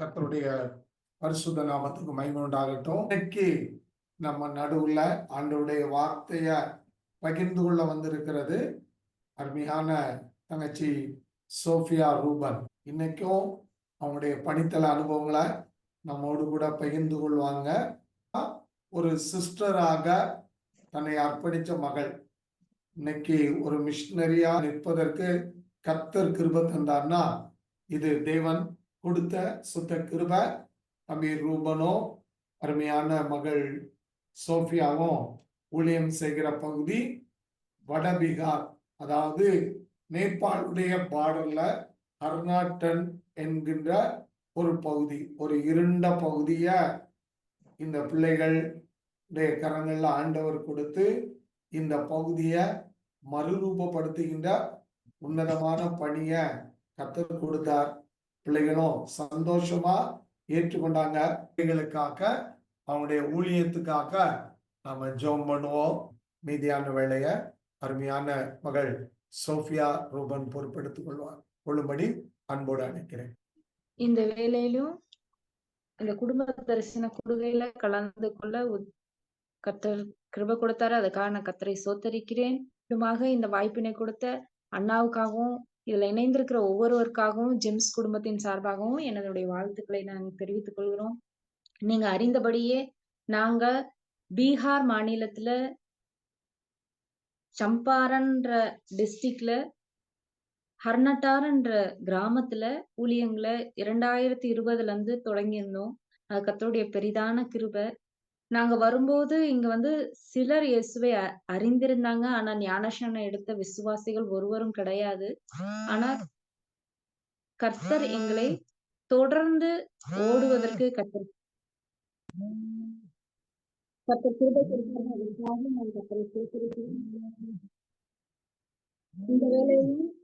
கர்த்தருடைய பரிசுத்த நாமத்துக்கு மகிமை உண்டாகட்டும். இன்னைக்கு நம்ம நடுவுல ஆண்டவருடைய வார்த்தைய பகிர்ந்து கொள்ள வந்திருக்கிறது அருமையான தங்கச்சி சோஃபியா ரூபன். இன்னைக்கும் அவங்களுடைய பணித்தள அனுபவங்களை நம்மோடு கூட பகிர்ந்து கொள்வாங்க. ஒரு சிஸ்டராக தன்னை அர்ப்பணித்த மகள் இன்னைக்கு ஒரு மிஷினரியா நிற்பதற்கு கர்த்தர் கிருபை தந்தார்னா இது தேவன் கொடுத்த சுத்த கிருபை. அமீர் ரூபனோ அருமையான மகள் சோஃபியாவும் ஊழியம் செய்கிற பகுதி வடபீகார், அதாவது நேபாளுடைய பார்டர்ல ஹர்நாட்டன் என்கின்ற ஒரு பகுதி, ஒரு இருண்ட பகுதிய இந்த பிள்ளைகளுடைய கரங்கள்ல ஆண்டவர் கொடுத்து இந்த பகுதியை மறுரூபப்படுத்துகின்ற உன்னதமான பணிய கர்த்தர் கொடுத்தார். பிள்ளைகளும் சந்தோஷமா ஏற்றுக்கொண்டாங்க. பிள்ளைகளுக்காக அவனுடைய ஊழியத்துக்காக நாம ஜெபம் பண்ணுவோம். மீதியான வேலைய அருமையான மகள் சோஃபியா ரூபன் பொறுப்பெடுத்துக் கொள்ளும்படி அன்போடு அழைக்கிறேன். இந்த வேலையிலும் இந்த குடும்ப தரிசன கொடுகையில கலந்து கொள்ள கர்த்தர் கிருபை கொடுத்தாரு. அதுக்காக நான் கர்த்தரை சோத்தரிக்கிறேன். இந்த வாய்ப்பினை கொடுத்த அண்ணாவுக்காகவும் இதுல இணைந்திருக்கிற ஒவ்வொருவருக்காகவும் ஜெம்ஸ் குடும்பத்தின் சார்பாகவும் என்னுடைய வாழ்த்துக்களை நாங்கள் தெரிவித்துக் கொள்கிறோம். நீங்க அறிந்தபடியே நாங்க பீகார் மாநிலத்துல சம்பாரன்ற டிஸ்ட்ரிக்ட்ல ஹர்னட்டார்ன்ற கிராமத்துல ஊழியங்களை 2020 இருந்து தொடங்கியிருந்தோம். அது கர்த்தருடைய பெரிதான கிருபை. நாங்க வரும்போது இங்க சிலர் இயேசுவை அறிந்திருந்தாங்க. ஆனா ஞானஸ்நானம் எடுத்த விசுவாசிகள் ஒருவரும் கிடையாது. ஆனா கர்த்தர் எங்களை தொடர்ந்து ஓடுவதற்கு கர்த்தர் கிருபை கொடுத்தார். அதற்காக நான் கர்த்தரை ஸ்தோத்திரிக்கிறேன். இந்த வேலையிலும்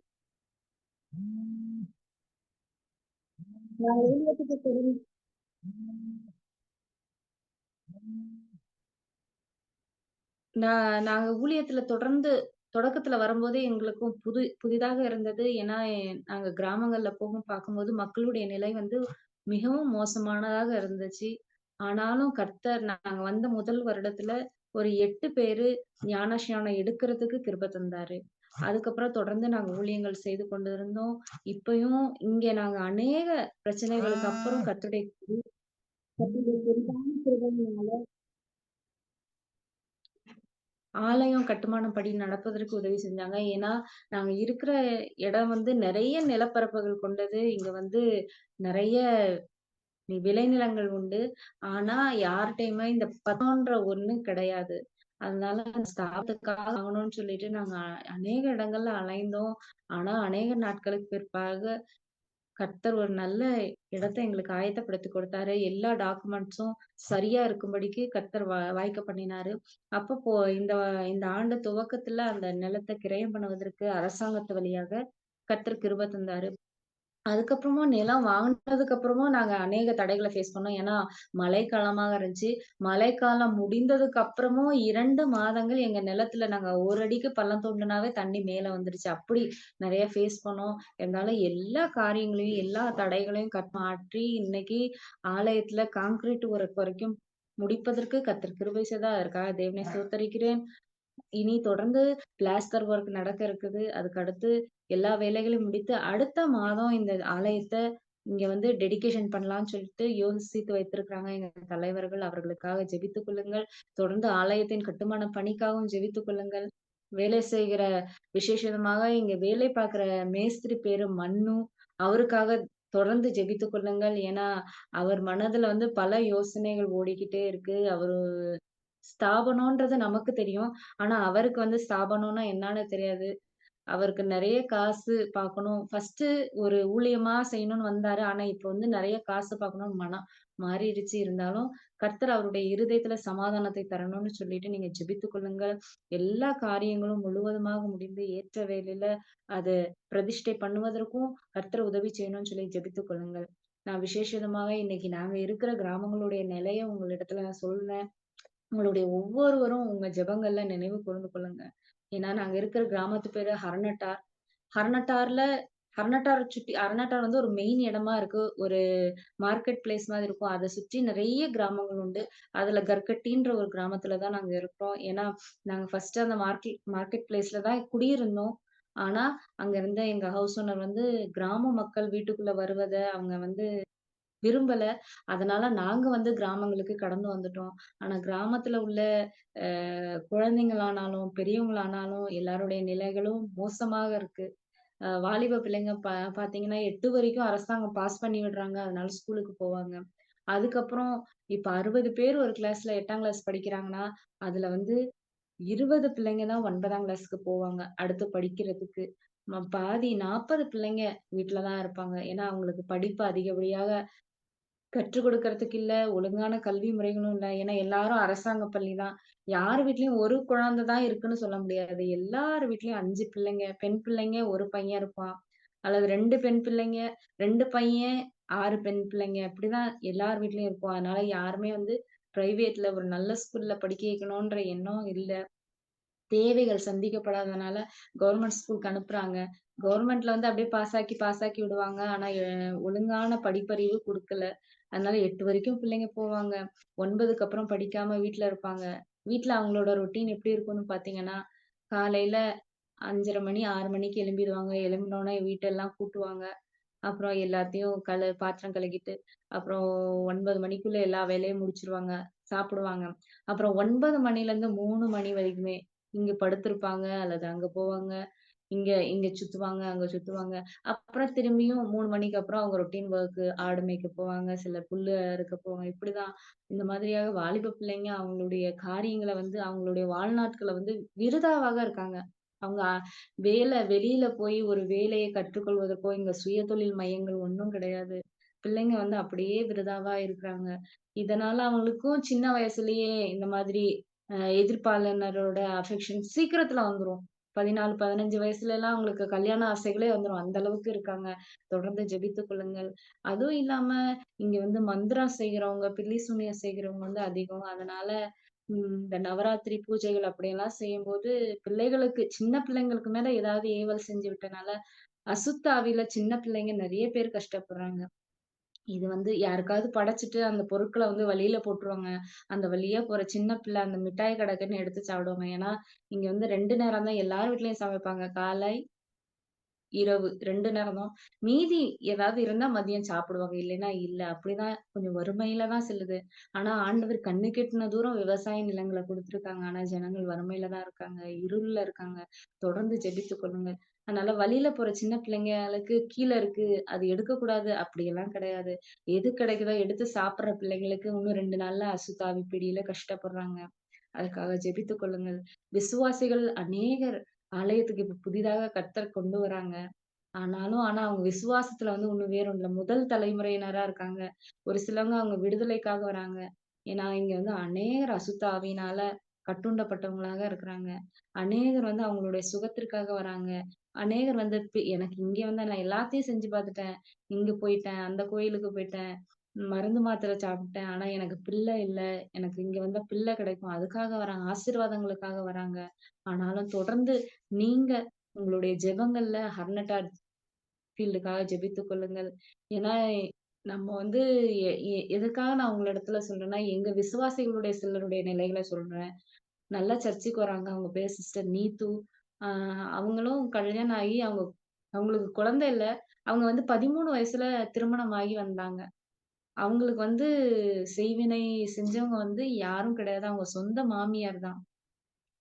நான் ஊழியத்துக்கு தெரிந்து நாங்க ஊழியத்துல தொடர்ந்து தொடக்கத்துல வரும்போதே எங்களுக்கும் புதிதாக இருந்தது. ஏன்னா நாங்க கிராமங்கள்ல பார்க்கும்போது மக்களுடைய நிலை மிகவும் மோசமானதாக இருந்துச்சு. ஆனாலும் கர்த்தர் நாங்க வந்த முதல் வருடத்துல ஒரு 8 பேரு ஞானஸ்நானம் எடுக்கிறதுக்கு கிருபை தந்தாரு. அதுக்கப்புறம் தொடர்ந்து நாங்க ஊழியங்கள் செய்து கொண்டிருந்தோம். இப்பயும் இங்க நாங்க அநேக பிரச்சனைகளுக்கு அப்புறம் கர்த்தருடைய பெரிதான கிருபையினால ஆலயம் கட்டுமானம் படி நடப்பதற்கு உதவி செஞ்சாங்க. ஏன்னா நாங்க இருக்கிற இடம் நிறைய நிலப்பரப்புகள் கொண்டது. இங்க நிறைய விளைநிலங்கள் உண்டு. ஆனா யார்கிட்டயுமே இந்த பத்தோன்ற ஒண்ணு கிடையாது. அதனால ஸ்தாபத்துக்காக வாங்கணும்னு சொல்லிட்டு நாங்க அநேக இடங்கள்ல அலைந்தோம். ஆனா அநேக நாட்களுக்கு பிற்பாக கர்த்தர் ஒரு நல்ல இடத்தை எங்களுக்கு ஆயத்தப்படுத்தி கொடுத்தாரு. எல்லா டாக்குமெண்ட்ஸும் சரியா இருக்கும்படிக்கு கர்த்தர் வாய்க்க பண்ணினாரு. அப்போ இந்த இந்த ஆண்டு துவக்கத்துல அந்த நிலத்தை கிரயம் பண்ணுவதற்கு அரசாங்கத்து வழியாக கர்த்தர் கிருபை தந்தாரு. அதுக்கப்புறமும் நிலம் வாங்கினதுக்கு அப்புறமும் நாங்க அநேக தடைகளை ஃபேஸ் பண்ணோம். ஏன்னா மழைக்காலமாக இருந்துச்சு. மழைக்காலம் முடிந்ததுக்கு அப்புறமும் 2 மாதங்கள் எங்க நிலத்துல நாங்க ஒரு அடிக்கு பள்ளம் தோண்டுனாவே தண்ணி மேல வந்துருச்சு. அப்படி நிறைய ஃபேஸ் பண்ணோம். இருந்தாலும் எல்லா காரியங்களையும் எல்லா தடைகளையும் மாற்றி இன்னைக்கு ஆலயத்துல கான்கிரீட் ஒர்க் வரைக்கும் முடிப்பதற்கு கர்த்தர் கிருபை செய்தார். அதற்காக தேவனை ஸ்தோத்தரிக்கிறேன். இனி தொடர்ந்து பிளாஸ்டர் ஒர்க் நடக்க இருக்குது. அதுக்கு அடுத்து எல்லா வேலைகளையும் முடித்து அடுத்த மாதம் இந்த ஆலயத்தை இங்க டெடிகேஷன் பண்ணலாம்னு சொல்லிட்டு யோசித்து வைத்திருக்கிறாங்க எங்க தலைவர்கள். அவர்களுக்காக ஜெபித்துக் கொள்ளுங்கள். தொடர்ந்து ஆலயத்தின் கட்டுமான பணிக்காகவும் ஜெபித்துக் கொள்ளுங்கள். வேலை செய்கிற விசேஷமாக இங்க வேலை பார்க்கிற மேஸ்திரி பேரு மன்னு. அவருக்காக தொடர்ந்து ஜெபித்துக் கொள்ளுங்கள். ஏன்னா அவர் மனதுல பல யோசனைகள் ஓடிக்கிட்டே இருக்கு. அவரு ஸ்தாபனம்ன்றது நமக்கு தெரியும். ஆனா அவருக்கு ஸ்தாபனம்னா என்னன்னு தெரியாது. அவருக்கு நிறைய காசு பார்க்கணும். ஃபர்ஸ்ட் ஒரு ஊழியமா செய்யணும்னு வந்தாரு. ஆனா இப்ப நிறைய காசு பார்க்கணும்னு மனம் மாறிடுச்சு. இருந்தாலும் கர்த்தர் அவருடைய இருதயத்துல சமாதானத்தை தரணும்னு சொல்லிட்டு நீங்க ஜெபித்துக் கொள்ளுங்கள். எல்லா காரியங்களும் முழுவதுமாக முடிந்து ஏற்ற வேளையில அதை பிரதிஷ்டை பண்ணுவதற்கும் கர்த்தர் உதவி செய்யணும்னு சொல்லி ஜெபித்துக் கொள்ளுங்கள். நான் விசேஷமாக இன்னைக்கு நாங்க இருக்கிற கிராமங்களுடைய நிலையை உங்களிடத்துல நான் சொல்றேன். உங்களுடைய ஒவ்வொருவரும் உங்க ஜெபங்கள்ல நினைவு கூர்ந்து கொள்ளுங்க. ஏன்னா நாங்க இருக்கிற கிராமத்து பேரு ஹர்னட்டார். ஹர்னட்டார்ல அரணாட்டார் வந்து ஒரு மெயின் இடமா இருக்கு. ஒரு மார்க்கெட் பிளேஸ் மாதிரி இருக்கும். அத சுற்றி நெறைய கிராமங்கள் உண்டு. அதுல கர்கட்டின்ற ஒரு கிராமத்துல தான் நாங்க இருக்கிறோம். ஏன்னா, நாங்க ஃபர்ஸ்ட்டு அந்த மார்க்கெட் பிளேஸ்ல தான் குடியிருந்தோம். ஆனா, அங்க இருந்த எங்க ஹவுஸ் ஓனர் வந்து கிராம மக்கள் வீட்டுக்குள்ள வருவத அவங்க வந்து விரும்பல. அதனால நாங்க வந்து கிராமங்களுக்கு கடந்து வந்துட்டோம். ஆனா கிராமத்துல உள்ள குழந்தைங்களானாலும், பெரியவங்களானாலும் எல்லாருடைய நிலைகளும் மோசமாக இருக்கு. வாலிப பிள்ளைங்க பார்த்தீங்கன்னா 8 வரைக்கும் அரசாங்கம் பாஸ் பண்ணி விடுறாங்க. அதனால ஸ்கூலுக்கு போவாங்க. அதுக்கப்புறம் இப்ப 60 பேர் ஒரு கிளாஸ்ல 8ஆம் கிளாஸ் படிக்கிறாங்கன்னா, அதுல வந்து 20 பிள்ளைங்க தான் 9ஆம் கிளாஸ்க்கு போவாங்க. அடுத்து படிக்கிறதுக்கு. பாதி 40 பிள்ளைங்க வீட்ல தான் இருப்பாங்க. ஏன்னா, அவங்களுக்கு படிப்பு அதிகப்படியாக கற்றுக் குடுக்கறதுக்கு இல்ல. ஒழுங்கான கல்வி முறைகளும் இல்ல. ஏன்னா எல்லாரும் அரசாங்க பள்ளி தான். யார் வீட்லயும் ஒரு குழந்தை தான் இருக்குன்னு சொல்ல முடியாது. எல்லார் வீட்லயும் 5 பிள்ளைங்க, பெண் பிள்ளைங்க 1 பையன் இருப்பான். அல்லது 2 பெண் பிள்ளைங்க, 2 பையன், 6 பெண் பிள்ளைங்க. இப்படிதான் எல்லார் வீட்லயும் இருக்கும். அதனால யாருமே வந்து பிரைவேட்ல ஒரு நல்ல ஸ்கூல்ல படிக்க வைக்கணுன்ற எண்ணம் இல்ல. தேவைகள் சந்திக்கப்படாதனால கவர்மெண்ட் ஸ்கூலுக்கு அனுப்புறாங்க. கவர்மெண்ட்ல வந்து அப்படியே பாஸ் ஆக்கி விடுவாங்க. ஆனா ஒழுங்கான படிப்பறிவு குடுக்கல. அதனால 8 வரைக்கும் பிள்ளைங்க போவாங்க. 9க்கு அப்புறம் படிக்காம வீட்ல இருப்பாங்க. வீட்ல அவங்களோட ரொட்டீன் எப்படி இருக்கும்னு பார்த்தீங்கன்னா, காலையில 5:30 மணி, 6 மணிக்கு எழும்பிருவாங்க. எழும்பினோனே வீட்டெல்லாம் கூட்டுவாங்க. அப்புறம் எல்லாத்தையும் பாத்திரம் கழுகிட்டு, அப்புறம் 9 மணிக்குள்ள எல்லா வேலையும் முடிச்சுருவாங்க. சாப்பிடுவாங்க. அப்புறம் 9 மணிலேருந்து 3 மணி வரைக்குமே இங்க படுத்திருப்பாங்க, அல்லது அங்க போவாங்க. இங்க இங்க சுத்துவாங்க, அங்க சுத்துவாங்க. அப்புறம் திரும்பியும் 3 மணிக்கு அப்புறம் அவங்க ரொட்டீன் வொர்க் ஆடு மேய்க்க போவாங்க, சிலர் புல்லு அறுக்க போவாங்க. இப்படிதான் இந்த மாதிரியாக வாலிப பிள்ளைங்க அவங்களுடைய காரியங்கள வந்து அவங்களுடைய வாழ்நாட்கள வந்து விருதாவாக இருக்காங்க. அவங்க வெளியில போய் ஒரு வேலைய கற்றுக்கொள்வதற்கோ, இங்க சுயதொழில் மையங்கள் ஒண்ணும் கிடையாது. பிள்ளைங்க வந்து அப்படியே விருதாவா இருக்கிறாங்க. இதனால அவங்களுக்கும் சின்ன வயசுலயே இந்த மாதிரி எதிர்ப்பாலினரோட அஃபெக்ஷன் சீக்கிரத்துல வந்துரும். 14, 15 வயசுலலாம் அவங்களுக்கு கல்யாண ஆசைகளே வந்துரும். அந்த அளவுக்கு இருக்காங்க. தொடர்ந்து ஜெபித்துக் கொள்ளுங்கள். அதுவும் இல்லாம இங்க வந்து மந்திரம் செய்றவங்க, பில்லி சூனியம் செய்றவங்க வந்து அதிகம். அதனால இந்த நவராத்திரி பூஜைகள் அப்படியெல்லாம் செய்யும்போது, பிள்ளைகளுக்கு சின்ன பிள்ளைங்களுக்கு மேல ஏதாவது ஏவல் செஞ்சு விட்டனால, அசுத்த ஆவியில சின்ன பிள்ளைங்க நெறைய பேர் கஷ்டப்படுறாங்க. இது வந்து யாருக்காவது படைச்சுட்டு அந்த பொருட்கள வந்து வழியில போட்டுருவாங்க. அந்த வழியா போற சின்ன பிள்ளை அந்த மிட்டாய் கடைக்குன்னு எடுத்து சாப்பிடுவாங்க. ஏன்னா, இங்க வந்து 2 நேரம் தான் எல்லார் வீட்லயும் சமைப்பாங்க. காலை இரவு 2 நேரம் தான். மீதி ஏதாவது இருந்தா மதியம் சாப்பிடுவாங்க. இல்லைன்னா இல்ல. அப்படிதான் கொஞ்சம் வறுமையில தான் செல்லுது. ஆனா ஆண்டவர் கண்ணுக்கு எட்டுன தூரம் விவசாய நிலங்கள குடுத்துருக்காங்க. ஆனா ஜனங்கள் வறுமையில தான் இருக்காங்க. இருள்ல இருக்காங்க. தொடர்ந்து ஜெபித்துக் கொள்ளுங்கள். அதனால வழியில போற சின்ன பிள்ளைங்களுக்கு கீழ இருக்கு. அது எடுக்கக்கூடாது அப்படியெல்லாம் கிடையாது. எது கிடைக்குதோ எடுத்து சாப்பிடுற பிள்ளைங்களுக்கு இன்னும் 2 நாள்ல அசுத்தாவி பிடியில கஷ்டப்படுறாங்க. அதுக்காக ஜெபித்துக் கொள்ளுங்கள். விசுவாசிகள் அநேகர் ஆலயத்துக்கு இப்ப புதிதாக கர்த்தர் கொண்டு வராங்க. ஆனா அவங்க விசுவாசத்துல வந்து இன்னும் வேறும் இல்ல. முதல் தலைமுறையினரா இருக்காங்க. ஒரு சிலவங்க அவங்க விடுதலைக்காக வராங்க. ஏன்னா, இங்க வந்து அநேகர் அசுத்த ஆவியினால கட்டுண்டப்பட்டவங்களாக இருக்கிறாங்க. அநேகர் வந்து அவங்களுடைய சுகத்திற்காக வராங்க. அநேகர் வந்து எனக்கு இங்க வந்து நான் எல்லாத்தையும் செஞ்சு பார்த்துட்டேன். இங்க போயிட்டேன், அந்த கோயிலுக்கு போயிட்டேன். மருந்து மாத்திரை சாப்பிட்டேன். ஆனா எனக்கு பிள்ளை இல்ல. எனக்கு இங்க வந்தா பிள்ளை கிடைக்கும். அதுக்காக வராங்க. ஆசீர்வாதங்களுக்காக வராங்க. ஆனாலும் தொடர்ந்து நீங்க உங்களுடைய ஜெபங்கள்ல ஹர்னட்டா ஃபீல்டுக்காக ஜெபித்துக் கொள்ளுங்கள். ஏன்னா, நம்ம வந்து எதுக்காக நான் உங்களிடத்துல சொல்றேன்னா, எங்க விசுவாசிகளுடைய சிலருடைய நிலைகள சொல்றேன். நல்லா சர்ச்சுக்கு வராங்க. அவங்க பேர் சிஸ்டர் நீத்து. ஆ அவங்களும் கல்யாணம் ஆகி அவங்களுக்கு குழந்தை இல்ல. அவங்க வந்து 13 வயசுல திருமணம் ஆகி வந்தாங்க. அவங்களுக்கு வந்து செய்வினை செஞ்சவங்க வந்து யாரும் கிடையாது. அவங்க சொந்த மாமியார் தான்.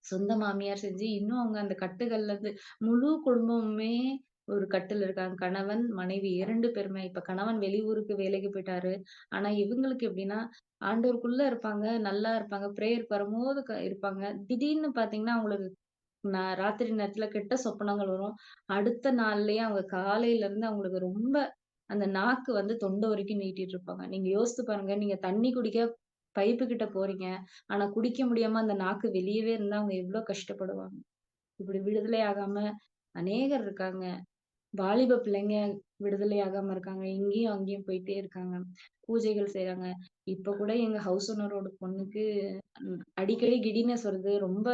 சொந்த மாமியார் செஞ்சு, இன்னும் அவங்க அந்த கட்டுகள்ல இருந்து முழு குடும்பமுமே ஒரு கட்டுல இருக்காங்க. கணவன், மனைவி 2 பேருமே. இப்ப கணவன் வெளியூருக்கு வேலைக்கு போயிட்டாரு. ஆனா இவங்களுக்கு எப்படின்னா, ஆண்டவருக்குள்ள இருப்பாங்க, நல்லா இருப்பாங்க. பிரேயருக்கு வரும்போது இருப்பாங்க. திடீர்னு பார்த்தீங்கன்னா, அவங்களுக்கு ராத்திரி நேரத்துல கெட்ட சொப்பனங்கள் வரும். அடுத்த நாள்லயே அவங்க காலையில இருந்து அவங்களுக்கு ரொம்ப அந்த நாக்கு வந்து தொண்டை வரைக்கும் நீட்டிட்டு இருப்பாங்க. நீங்க யோசித்து பாருங்க. நீங்க தண்ணி குடிக்க பைப்பு கிட்ட போறீங்க. ஆனா குடிக்க முடியாம அந்த நாக்கு வெளியவே இருந்தா அவங்க எவ்ளோ கஷ்டப்படுவாங்க. இப்படி விடுதலை ஆகாம அநேகர் இருக்காங்க. வாலிப பிள்ளைங்க விடுதலை ஆகாம இருக்காங்க. இங்கேயும், அங்கேயும் போயிட்டே இருக்காங்க. பூஜைகள் செய்றாங்க. இப்ப கூட எங்க ஹவுஸ் ஓனரோட பொண்ணுக்கு அடிக்கடி கிடினஸ் வருது. ரொம்ப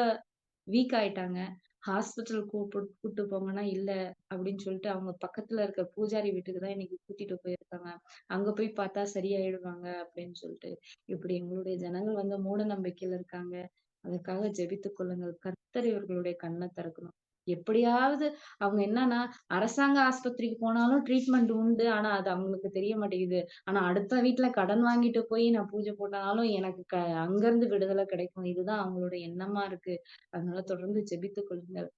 வீக் ஆயிட்டாங்க. ஹாஸ்பிட்டல் கூட்டு போங்கன்னா, இல்ல அப்படின்னு சொல்லிட்டு அவங்க பக்கத்துல இருக்க பூஜாரி வீட்டுக்கு தான் இன்னைக்கு கூட்டிட்டு போயிருக்காங்க. அங்க போய் பார்த்தா சரியாயிடுவாங்க அப்படின்னு சொல்லிட்டு. இப்படி எங்களுடைய ஜனங்கள் வந்து மூட நம்பிக்கையில இருக்காங்க. அதுக்காக ஜெபித்துக் கொள்ளுங்கள். கர்த்தர் இவர்களுடைய கண்ண திறக்கணும். எப்படியாவது அவங்க என்னன்னா, அரசாங்க ஆஸ்பத்திரிக்கு போனாலும் ட்ரீட்மெண்ட் உண்டு. ஆனா அது அவங்களுக்கு தெரிய மாட்டேங்குது. ஆனா அடுத்த வீட்ல கடன் வாங்கிட்டு போய் நான் பூஜை போட்டாலும் எனக்கு அங்கருந்து விடுதலை கிடைக்கும். இதுதான் அவங்களோட எண்ணமா இருக்கு. அதனால தொடர்ந்து ஜெபித்துக் கொள்ளுங்கள்.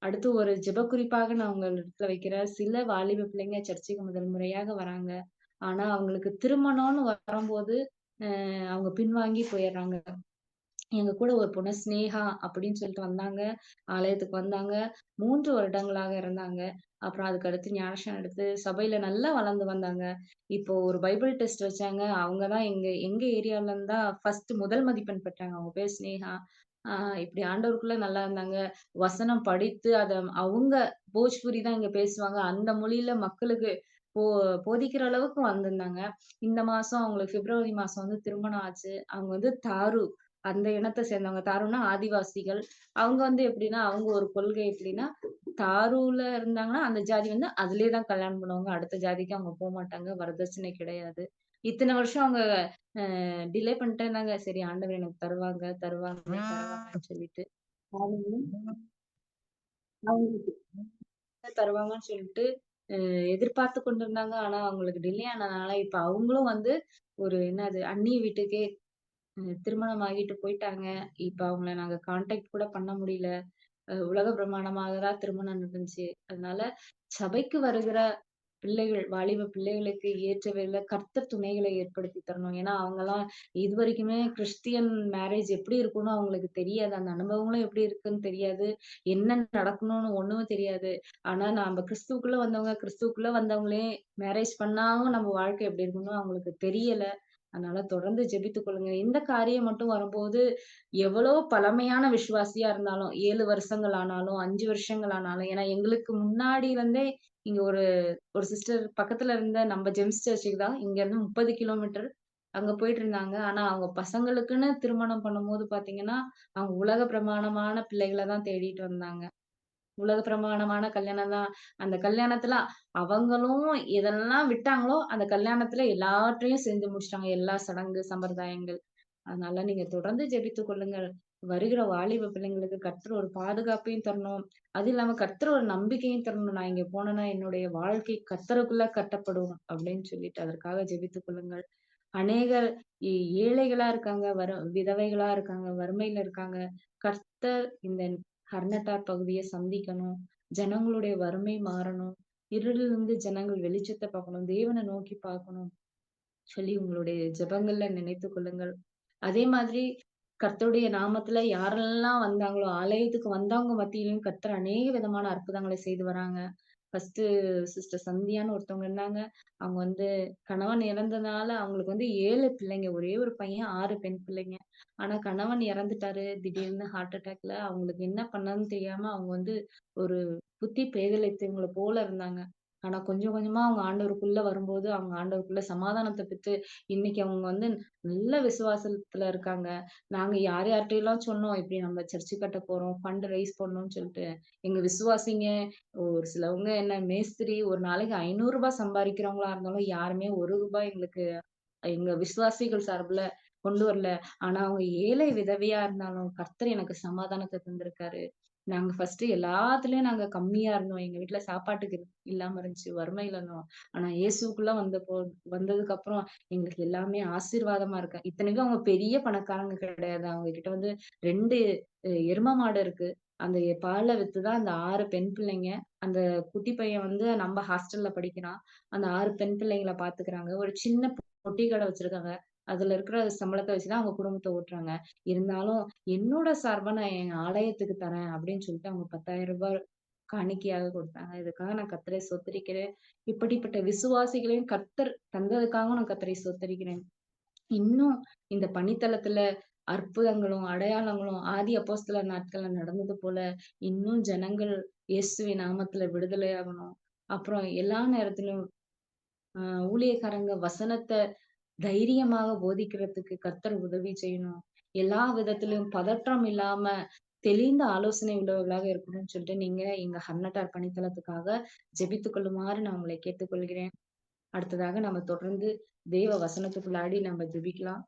அடுத்து ஒரு ஜெப குறிப்பாக நான் உங்களிடத்துல வைக்கிறேன். சில வாலிப பிள்ளைங்க சர்ச்சுக்கு முதல் முறையாக வராங்க. ஆனா அவங்களுக்கு திருமணம்னு வரும்போது, அவங்க பின்வாங்கி போயிர்றாங்க. எங்க கூட ஒரு பொண்ணு ஸ்னேகா அப்படின்னு சொல்லிட்டு வந்தாங்க. ஆலயத்துக்கு வந்தாங்க. 3 வருடங்களாக இருந்தாங்க. அப்புறம் அதுக்கு அடுத்து ஞானஸ்நானம் எடுத்து சபையில நல்லா வளர்ந்து வந்தாங்க. இப்போ ஒரு பைபிள் டெஸ்ட் வச்சாங்க. அவங்க தான் எங்க எங்க ஏரியால இருந்து தான் முதல் மதிப்பெண் பெற்றாங்க. அவங்க பேர் ஸ்னேகா. ஆ இப்படி ஆண்டவருக்குள்ள நல்லா இருந்தாங்க. வசனம் படித்து அத அவங்க போஜ்புரி தான் இங்க பேசுவாங்க. அந்த மொழியில மக்களுக்கு போ போதிக்கிற அளவுக்கு வந்திருந்தாங்க. இந்த மாசம் அவங்களுக்கு பிப்ரவரி மாசம் வந்து திருமணம் ஆச்சு. அவங்க வந்து தாரு அந்த இனத்த சேர்ந்தவங்க. தாருன்னா ஆதிவாசிகள். அவங்க வந்து எப்படின்னா, அவங்க ஒரு கொள்கை எப்படின்னா, தாருல இருந்தாங்கன்னா, அந்த ஜாதி வந்து அதிலேயே தான் கல்யாணம் பண்ணுவாங்க. அடுத்த ஜாதிக்கு அவங்க போமாட்டாங்க. வரதட்சணை கிடையாது. இத்தன வருஷம் அவங்க டிலே பண்ணிட்டே இருந்தாங்க. சரி ஆண்டவர் எனக்கு தருவாங்க, தருவாங்க, தருவாங்கன்னு சொல்லிட்டு. அவங்களும் அவங்களுக்கு தருவாங்கன்னு சொல்லிட்டு எதிர்பார்த்து கொண்டிருந்தாங்க. ஆனா அவங்களுக்கு டிலே ஆனதுனால, இப்ப அவங்களும் வந்து ஒரு என்னது அந்நிய வீட்டுக்கே திருமணம் ஆகிட்டு போயிட்டாங்க. இப்ப அவங்கள நாங்க கான்டாக்ட் கூட பண்ண முடியல. உலக பிரமாணமாக தான் திருமணம் நடந்துச்சு. அதனால சபைக்கு வருகிற பிள்ளைகள், வாலிப பிள்ளைகளுக்கு ஏற்ற வகையில கர்த்தர் துணைகளை ஏற்படுத்தி தரணும். ஏன்னா, அவங்கலாம் இதுவரைக்குமே கிறிஸ்டியன் மேரேஜ் எப்படி இருக்கும்னு அவங்களுக்கு தெரியாது. அந்த அனுபவங்களும் எப்படி இருக்குன்னு தெரியாது. என்ன நடக்கணும்னு ஒண்ணும் தெரியாது. ஆனா, நாம கிறிஸ்துவுக்குள்ள வந்தவங்களே மேரேஜ் பண்ணாவும் நம்ம வாழ்க்கை எப்படி இருக்கும்னு அவங்களுக்கு தெரியல. அதனால தொடர்ந்து ஜெபித்துக் கொள்ளுங்க. இந்த காரியம் மட்டும் வரும்போது, எவ்வளோ பழமையான விசுவாசியா இருந்தாலும், 7 வருஷங்கள் ஆனாலும், 5 வருஷங்கள் ஆனாலும் ஏன்னா எங்களுக்கு முன்னாடி இருந்தே இங்க ஒரு ஒரு சிஸ்டர் பக்கத்துல இருந்த நம்ம ஜெம்ஸ் சர்ச்சுக்கு தான் இங்கருந்து 30 கிலோமீட்டர் அங்க போயிட்டுருந்தாங்க. ஆனா, அவங்க பசங்களுக்குன்னு திருமணம் பண்ணும்போது பார்த்தீங்கன்னா, அவங்க உலக பிரமாணமான பிள்ளைகள தான் தேடிட்டு வந்தாங்க. உலக பிரமாணமான கல்யாணம் தான். அந்த கல்யாணத்துல அவங்களும் எதெல்லாம் விட்டாங்களோ, அந்த கல்யாணத்துல எல்லாவற்றையும் செஞ்சு முடிச்சுட்டாங்க. எல்லா சடங்கு, சம்பிரதாயங்கள். அதனால நீங்க தொடர்ந்து ஜெபித்துக் கொள்ளுங்கள். வருகிற வாலிப பிள்ளைங்களுக்கு கர்த்தர் ஒரு பாதுகாப்பையும் தரணும். அது இல்லாம கர்த்தர் ஒரு நம்பிக்கையும் தரணும். நான் இங்க போனேன்னா என்னுடைய வாழ்க்கை கர்த்தருக்குள்ள கட்டப்படும் அப்படின்னு சொல்லிட்டு அதற்காக ஜெபித்துக் கொள்ளுங்கள். அநேகர் ஏ ஏழைகளா இருக்காங்க, விதவைகளா இருக்காங்க, வறுமையில இருக்காங்க. கர்த்தர் இந்த ஹர்னட்டார் பகுதிய சந்திக்கணும். ஜனங்களுடைய வறுமை மாறணும். இருளிலிருந்து ஜனங்கள் வெளிச்சத்த பார்க்கணும். தேவன நோக்கி பார்க்கணும். சொல்லி உங்களுடைய ஜெபங்கள்ல நினைத்துக் கொள்ளுங்கள். அதே மாதிரி கர்த்தருடைய நாமத்துல யாரெல்லாம் வந்தாங்களோ, ஆலயத்துக்கு வந்தவங்க மத்தியிலும் கர்த்தர் அநேக விதமான அற்புதங்களை செய்து வராங்க. ஃபர்ஸ்ட்டு சிஸ்டர் சந்தியான்னு ஒருத்தவங்க இருந்தாங்க. அவங்க வந்து கணவன் இறந்ததுனால அவங்களுக்கு வந்து 7 பிள்ளைங்க. ஒரே ஒரு பையன், 6 பெண் பிள்ளைங்க. ஆனா கணவன் இறந்துட்டாரு. திடீர்னு ஹார்ட் அட்டாக்ல. அவங்களுக்கு என்ன பண்ணணும்னு தெரியாம அவங்க வந்து ஒரு புத்தி பேதலித்தவங்கள போல இருந்தாங்க. ஆனா கொஞ்சம் கொஞ்சமா அவங்க ஆண்டவருக்குள்ள வரும்போது, அவங்க ஆண்டவருக்குள்ள சமாதானத்த பெற்று, இன்னைக்கு அவங்க வந்து நல்ல விசுவாசத்துல இருக்காங்க. நாங்க யார் யார்ட்டலாம் சொன்னோம், இப்படி நம்ம சர்ச்சு கட்ட போறோம், ஃபண்ட் ரைஸ் பண்ணணும்னு சொல்லிட்டு. எங்க விசுவாசிங்க ஒரு சிலவங்க என்ன மேஸ்திரி ஒரு நாளைக்கு ரூ. 500 சம்பாரிக்கிறவங்களா இருந்தாலும், யாருமே ரூ. 1 எங்களுக்கு எங்க விசுவாசிகள் சார்புல கொண்டு வரல. ஆனா அவங்க ஏழை விதவையா இருந்தாலும், கர்த்தர் எனக்கு சமாதானத்த தந்திருக்காரு. நாங்க ஃபர்ஸ்ட்டு எல்லாத்துலயும் நாங்க கம்மியா இருந்தோம். எங்க வீட்ல சாப்பாட்டுக்கு இல்லாம இருந்துச்சு. வறுமையில இருந்தோம். ஆனா இயேசுக்குள்ள வந்ததுக்கப்புறம் எங்களுக்கு எல்லாமே ஆசீர்வாதமா இருக்கு. இத்தனைக்கும் அவங்க பெரிய பணக்காரங்க கிடையாது. அவங்க கிட்ட வந்து 2 எரும மாடு இருக்கு. அந்த பால வித்து தான் அந்த 6 பெண் பிள்ளைங்க. அந்த குட்டி பையன் வந்து நம்ம ஹாஸ்டல்ல படிக்கிறான். அந்த 6 பெண் பிள்ளைங்கள பாத்துக்கிறாங்க. ஒரு சின்ன பொட்டி கடை வச்சிருக்காங்க. அதுல இருக்கிற சம்பளத்த வச்சு தான் அவங்க குடும்பத்த ஓட்டுறாங்க. இருந்தாலும் என்னோட சார்பா நான் என் ஆலயத்துக்கு தரேன் அப்படின்னு சொல்லிட்டு அவங்க ரூ. 10,000 காணிக்கையாக குடுத்தாங்க. இதுக்காக நான் கர்த்தரை ஸ்தோத்திரிக்கிறேன். இப்படிப்பட்ட விசுவாசிகளையும் கர்த்தர் தந்ததுக்காகவும் நான் கர்த்தரை ஸ்தோத்திரிக்கிறேன். இன்னும் இந்த பணித்தளத்துல அற்புதங்களும், அடையாளங்களும் ஆதி அப்போஸ்தலர் நாட்கள்ல நடந்தது போல, இன்னும் ஜனங்கள் இயேசுவின் நாமத்துல விடுதலையாகணும். அப்புறம் எல்லா நேரத்திலும் அ ஊழியக்காரங்க வசனத்த தைரியமாக போதிக்கிறதுக்கு கர்த்தர் உதவி செய்யணும். எல்லா விதத்திலும் பதற்றம் இல்லாம தெளிந்த ஆலோசனை உள்ளவர்களாக இருக்கணும்னு சொல்லிட்டு நீங்க எங்க ஹர்னட்டார் பணித்தளத்துக்காக ஜெபித்துக் கொள்ளுமாறு நான் உங்களை கேட்டுக்கொள்கிறேன். அடுத்ததாக நம்ம தொடர்ந்து தேவ வசனத்துக்குள்ளாடி நம்ம ஜெபிக்கலாம்.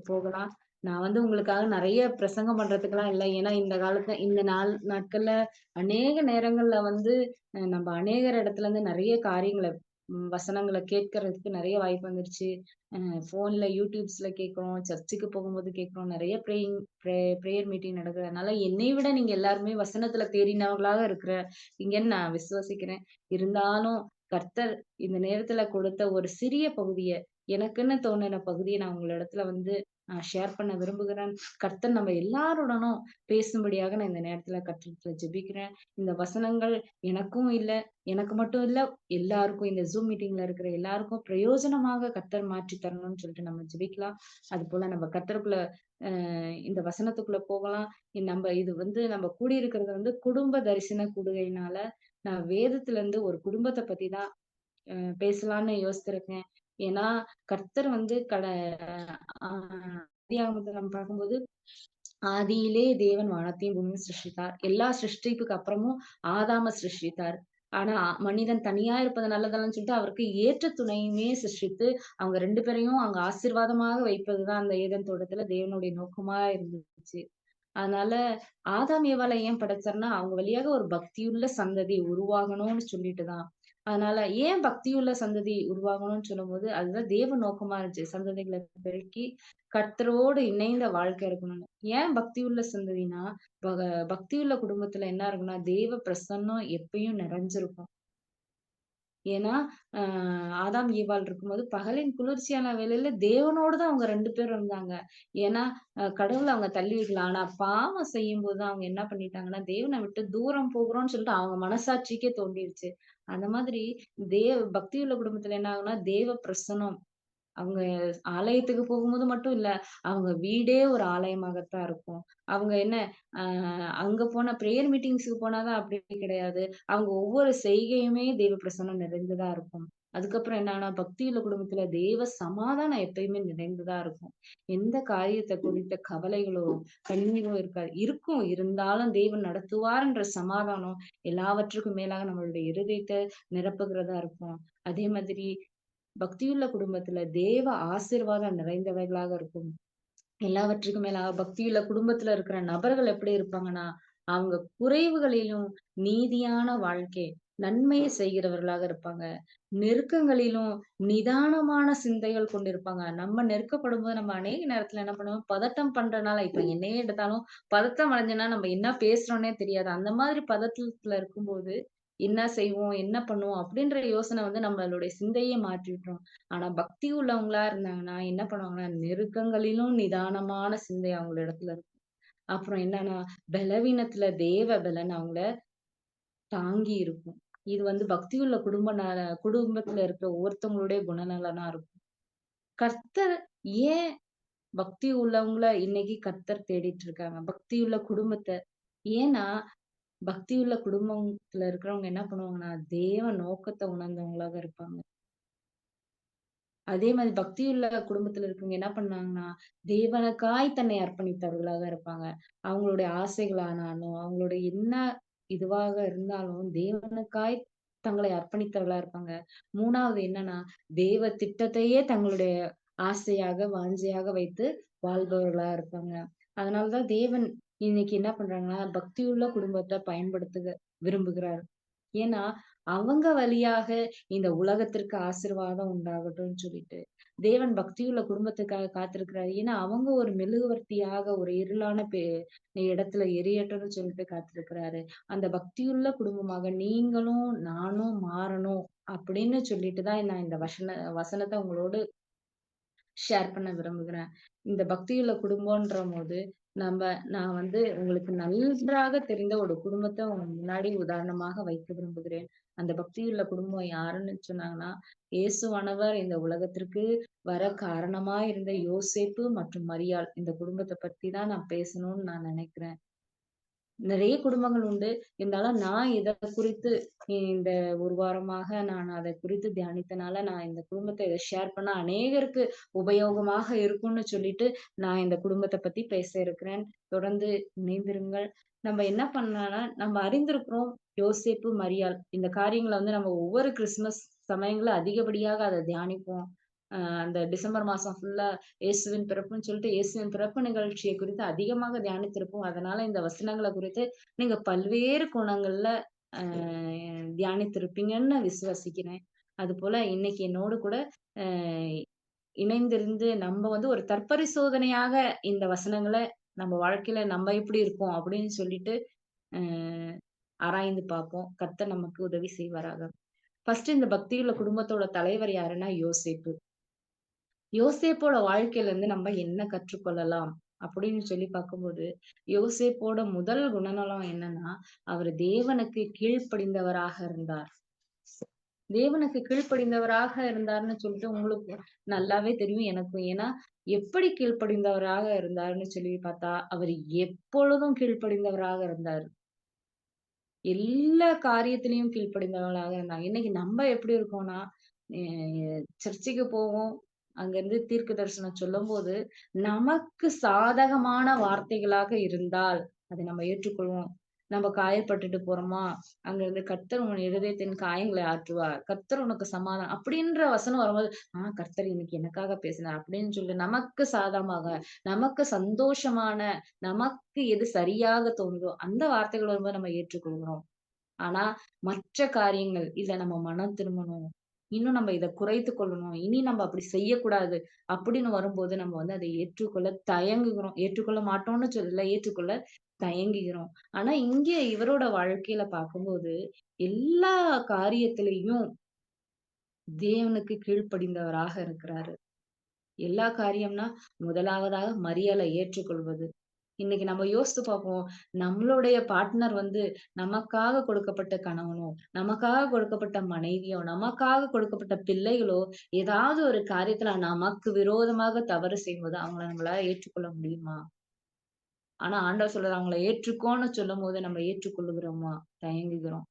போகலாம். நான் வந்து உங்களுக்காக நெறைய பிரசங்கம் பண்றதுக்குலாம் இல்ல. ஏன்னா இந்த காலத்துல இந்த நாட்கள்ல அநேக நேரங்கள்ல வந்து நம்ம அநேகர் இடத்துல இருந்து நெறைய காரியங்கள வசனங்கள கேட்கறதுக்கு நெறைய வாய்ப்பு வந்துருச்சு. ஃபோன்ல யூடியூப்ஸ்ல கேட்கிறோம். சர்ச்சுக்கு போகும்போது கேட்கிறோம். நெறைய பிரேயர் மீட்டிங் நடக்குது. அதனால என்னை விட நீங்க எல்லாருமே வசனத்துல தேறினவர்களாக இருக்கிறீங்கன்னு நான் விசுவாசிக்கிறேன். இருந்தாலும் கர்த்தர் இந்த நேரத்துல கொடுத்த ஒரு சிறிய பகுதிய, எனக்குன்னு தோணுன பகுதிய நான் உங்களிடத்துல வந்து ஷேர் பண்ண விரும்புகிறேன். கர்த்தர் நம்ம எல்லாருடனும் பேசும்படியாக நான் இந்த நேரத்துல கர்த்தரிடத்துல ஜெபிக்கிறேன். இந்த வசனங்கள் எனக்கும் இல்ல, எனக்கு மட்டும் இல்ல, எல்லாருக்கும் இந்த Zoom மீட்டிங்ல இருக்கிற எல்லாருக்கும் பிரயோஜனமாக கர்த்தர் மாற்றி தரணும்னு சொல்லிட்டு நம்ம ஜெபிக்கலாம். அதுபோல நம்ம கர்த்தருக்குள்ள இந்த வசனத்துக்குள்ள போகலாம். இது வந்து நம்ம கூடியிருக்கிறது வந்து குடும்ப தரிசன கூடுகையினால, நான் வேதத்துல இருந்து ஒரு குடும்பத்த பத்தி தான் பேசலான்னு யோசிச்சிருக்கேன். ஏன்னா, கர்த்தர் வந்து ஆதியாகமத்துல நம்ம பார்க்கும்போது, ஆதியிலே தேவன் வானத்தையும் பூமியும் சிருஷ்டித்தார். எல்லா சிருஷ்டிப்புக்கு அப்புறமும் ஆதாம சிருஷ்டித்தார். ஆனா, மனிதன் தனியா இருப்பது நல்லதல்லன்னு சொல்லிட்டு அவருக்கு ஏற்ற துணையுமே சிருஷ்டித்து, அவங்க 2 பேரையும் அங்க ஆசீர்வாதமாக வைப்பதுதான் அந்த ஏதேன் தோட்டத்துல தேவனுடைய நோக்கமா இருந்துச்சு. அதனால ஆதாம் ஏவாள ஏன் படைச்சார்ன்னா, அவங்க வழியாக ஒரு பக்தியுள்ள சந்ததி உருவாகணும்னு சொல்லிட்டு தான். அதனால ஏன் பக்தியுள்ள சந்ததி உருவாகணும்னு சொல்லும்போது, அதுதான் தேவ நோக்கமா இருந்துச்சு. சந்ததிகள பெருக்கி கர்த்தரோடு இணைந்த வாழ்க்கை இருக்கணும்னு. ஏன் பக்தியுள்ள சந்ததின்னா, பக பக்தியுள்ள குடும்பத்துல என்ன இருக்கும்னா, தேவ பிரசன்னம் எப்பயும் நிறைஞ்சிருக்கும். ஏன்னா, அ ஆதாம், ஏவாள் இருக்கும்போது பகலின் குளிர்ச்சியான வேளையில தேவனோடு தான் அவங்க 2 பேரும் இருந்தாங்க. ஏன்னா, கடவுள அவங்க தள்ளி வைக்கல. ஆனா பாவம் செய்யும்போது தான் அவங்க என்ன பண்ணிட்டாங்கன்னா, தேவன விட்டு தூரம் போகுறோம்ன்னு சொல்லிட்டு அவங்க மனசாட்சிக்கே தோன்றிருச்சு. அந்த மாதிரி பக்தியுள்ள குடும்பத்துல என்ன ஆகும்னா, தேவ பிரசன்னம் அவங்க ஆலயத்துக்கு போகும்போது மட்டும் இல்ல, அவங்க வீடே ஒரு ஆலயமாகத்தான் இருக்கும். அவங்க என்ன அ அங்க போன பிரேயர் மீட்டிங்ஸ்க்கு போனா தான் அப்படி கிடையாது. அவங்க ஒவ்வொரு செய்கையுமே தேவ பிரசன்னம் நிறைந்ததா இருக்கும். அதுக்கப்புறம் என்னன்னா, பக்தியுள்ள குடும்பத்துல தேவ சமாதானம் எப்பயுமே நிறைந்ததா இருக்கும். எந்த காரியத்த குறித்த கவலைகளோ, கண்ணீரோ இருக்காது. இருக்கும். இருந்தாலும் தேவன் நடத்துவார்ன்ற சமாதானம் எல்லாவற்றுக்கும் மேலாக நம்மளுடைய இருதயத்த நிரப்புகிறதா இருக்கும். அதே மாதிரி பக்தியுள்ள குடும்பத்துல தேவ ஆசீர்வாதம் நிறைந்தவைகளாக இருக்கும். எல்லாவற்றுக்கும் மேலாக பக்தியுள்ள குடும்பத்துல இருக்கிற நபர்கள் எப்படி இருப்பாங்கன்னா, அவங்க குறைவுகளிலும் நீதியான வாழ்க்கை, நன்மையை செய்கிறவர்களாக இருப்பாங்க. நெருக்கங்களிலும் நிதானமான சிந்தைகள் கொண்டிருப்பாங்க. நம்ம நெருக்கப்படும்போது நம்ம அநேக நேரத்துல என்ன பண்ணுவோம், பதட்டம் பண்றனால இப்ப என்னையே எடுத்தாலும் பதட்டம் அடைஞ்சேன்னா நம்ம என்ன பேசுறோம்னே தெரியாது. அந்த மாதிரி பதட்டத்துல இருக்கும்போது, என்ன செய்வோம்? என்ன பண்ணுவோம்? அப்படின்ற யோசனை வந்து நம்மளுடைய சிந்தையே மாற்றி விட்டுரும். ஆனா பக்தி உள்ளவங்களா இருந்தாங்கன்னா, என்ன பண்ணுவாங்கன்னா, நெருக்கங்களிலும் நிதானமான சிந்தை அவங்கள இடத்துல இருக்கும். அப்புறம் என்னன்னா, பலவீனத்துல தேவ பலன் அவங்கள தாங்கி இருக்கும். இது வந்து பக்தியுள்ள குடும்பத்துல இருக்கிற ஒவ்வொருத்தவங்களுடைய குணநலனா இருக்கும். கர்த்தர் ஏன் பக்தி உள்ளவங்கள இன்னைக்கு கர்த்தர் தேடிட்டு இருக்காங்க? பக்தியுள்ள குடும்பத்த. ஏன்னா, பக்தியுள்ள குடும்பத்துல இருக்கிறவங்க என்ன பண்ணுவாங்கன்னா, தேவ நோக்கத்த உணர்ந்தவங்களாக இருப்பாங்க. அதே மாதிரி பக்தியுள்ள குடும்பத்துல இருக்கவங்க என்ன பண்ணாங்கன்னா, தேவனுக்காய் தன்னை அர்ப்பணித்தவர்களாக இருப்பாங்க. அவங்களுடைய ஆசைகளானாலும், அவங்களுடைய என்ன இதுவாக இருந்தாலும், தேவனுக்காய் தங்களை அர்ப்பணித்தவர்களா இருப்பாங்க. 3வது என்னன்னா, தேவ திட்டத்தையே தங்களுடைய ஆசையாக, வாஞ்சையாக வைத்து வாழ்பவர்களா இருப்பாங்க. அதனால தான் தேவன் இன்னைக்கு என்ன பண்றாங்கன்னா, பக்தியுள்ள குடும்பத்த விரும்புகிறார். ஏன்னா, அவங்க வழியாக இந்த உலகத்திற்கு ஆசீர்வாதம் உண்டாகட்டும்னு சொல்லிட்டு, தேவன் பக்தியுள்ள குடும்பத்துக்காக காத்திருக்கிறாரு. ஏன்னா, அவங்க ஒரு மெழுகுவர்த்தியாக ஒரு இருளான இடத்துல எரியட்டும்னு சொல்லிட்டு காத்திருக்கிறாரு. அந்த பக்தியுள்ள குடும்பமாக நீங்களும், நானும் மாறணும் அப்படின்னு சொல்லிட்டு தான் நான் இந்த வசனத்த உங்களோடு ஷேர் பண்ண விரும்புகிறேன். இந்த பக்தியுள்ள குடும்பம்ன்றபோது, நான் வந்து உங்களுக்கு நன்றாக தெரிந்த ஒரு குடும்பத்த உங்க முன்னாடி உதாரணமாக வைக்க விரும்புகிறேன். அந்த பக்தியுள்ள குடும்பம் யாருன்னு சொன்னாங்கன்னா, இயேசுவானவர் இந்த உலகத்திற்கு வர காரணமா இருந்த யோசேப்பு மற்றும் மரியாள். இந்த குடும்பத்த பத்தி தான் நான் பேசணும்னு நான் நினைக்கிறேன். நிறைய குடும்பங்கள் உண்டு. இருந்தாலும் நான் இத குறித்து இந்த 1 வாரமாக நான் அத குறித்து தியானித்தனால, நான் இந்த குடும்பத்த இத ஷேர் பண்ணா அநேகருக்கு உபயோகமாக இருக்கும்னு சொல்லிட்டு, நான் இந்த குடும்பத்த பத்தி பேச இருக்கிறேன். தொடர்ந்து இணைந்திருங்கள். நம்ம என்ன பண்ணலாம்னா, நம்ம அறிந்திருக்கிறோம் யோசேப்பு, மரியாள். இந்த காரியங்கள வந்து நம்ம ஒவ்வொரு கிறிஸ்துமஸ் சமயங்கள்ல அதிகப்படியாக அத தியானிப்போம். அந்த டிசம்பர் மாசம் ஃபுல்லா இயேசுவின் பிறப்புன்னு சொல்லிட்டு, இயேசுவின் பிறப்பு நிகழ்ச்சிய குறித்து அதிகமாக தியானித்திருப்போம். அதனால இந்த வசனங்கள குறித்து நீங்க பல்வேறு கோணங்கள்ல அ தியானித்திருப்பீங்கன்னு நான் விசுவாசிக்கிறேன். அதுபோல இன்னைக்கு என்னோடு கூட அ இணைந்திருந்து நம்ம வந்து ஒரு தற்பரிசோதனையாக இந்த வசனங்கள நம்ம வாழ்க்கையில நம்ம எப்படி இருக்கோம் அப்படின்னு சொல்லிட்டு அ ஆராய்ந்து பார்ப்போம். கர்த்தர் நமக்கு உதவி செய்வாராக. ஃபர்ஸ்ட் இந்த பக்தியுள்ள குடும்பத்தோட தலைவர் யாருன்னா யோசேப்பு. யோசேப்போட வாழ்க்கையில இருந்து நம்ம என்ன கற்றுக்கொள்ளலாம்? அப்படின்னு சொல்லி பார்க்கும்போது, யோசேப்போட முதல் குணநலம் என்னன்னா, அவரு தேவனுக்கு கீழ்ப்படிந்தவராக இருந்தார். தேவனுக்கு கீழ்ப்படிந்தவராக இருந்தார்ன்னு சொல்லிட்டு உங்களுக்கு நல்லாவே தெரியும் எனக்கும். ஏன்னா, எப்படி கீழ்ப்படிந்தவராக இருந்தார்ன்னு சொல்லி பார்த்தா, அவரு எப்பொழுதும் கீழ்ப்படிந்தவராக இருந்தார். எல்லா காரியத்திலயும் கீழ்ப்படிந்தவர்களாக இருந்தாங்க. இன்னைக்கு நம்ம எப்படி இருக்கோம்னா, எ சர்ச்சுக்கு போவோம். அங்கருந்து தீர்க்க தரிசனம் சொல்லும்போது, நமக்கு சாதகமான வார்த்தைகளாக இருந்தால், அதை நம்ம ஏற்றுக்கொள்வோம். நம்ம காயப்பட்டுட்டு போறோமா, அங்கருந்து கர்த்தர் உன் இருதயத்தின் காயங்களை ஆற்றுவார். கர்த்தர் உனக்கு சமாதானம் அப்படின்ற வசனம் வரும்போது, கர்த்தர் இன்னைக்கு எனக்காக பேசினார் அப்படின்னு சொல்லி நமக்கு சாதகமாக, நமக்கு சந்தோஷமான, நமக்கு எது சரியாக தோணுதோ, அந்த வார்த்தைகள் வரும்போது நம்ம ஏற்றுக்கொள்கிறோம். ஆனா, மற்ற காரியங்கள், இல்ல நம்ம மனம் திரும்பணும். இன்னும் நம்ம இத குறைத்துக் கொள்ளணும். இனி நம்ம அப்படி செய்யக்கூடாது. அப்படின்னு வரும்போது நம்ம வந்து அதை ஏற்றுக்கொள்ள தயங்குகிறோம். ஏற்றுக்கொள்ள மாட்டோம்னு சொல்லல, ஏற்றுக்கொள்ள தயங்குகிறோம். ஆனா, இங்க இவரோட வாழ்க்கையில பார்க்கும்போது, எல்லா காரியத்திலயும் தேவனுக்கு கீழ்ப்படிந்தவராக இருக்கிறாரு. எல்லா காரியம்னா, முதலாவதாக மரியாதை ஏற்றுக்கொள்வது. இன்னைக்கு நம்ம யோசித்து பார்ப்போம். நம்மளுடைய பார்ட்னர் வந்து நமக்காக கொடுக்கப்பட்ட கணவனோ, நமக்காக கொடுக்கப்பட்ட மனைவியோ, நமக்காக கொடுக்கப்பட்ட பிள்ளைகளோ, ஏதாவது ஒரு காரியத்துல நமக்கு விரோதமாக தவறு செய்யும்போது, அவங்கள நம்மளால ஏற்றுக்கொள்ள முடியுமா? ஆனா ஆண்டவர் சொல்றாரு, அவங்கள ஏற்றுக்கோன்னு சொல்லும்போது, நம்ம ஏற்றுக்கொள்ளுகிறோமா? தயங்குகிறோம்.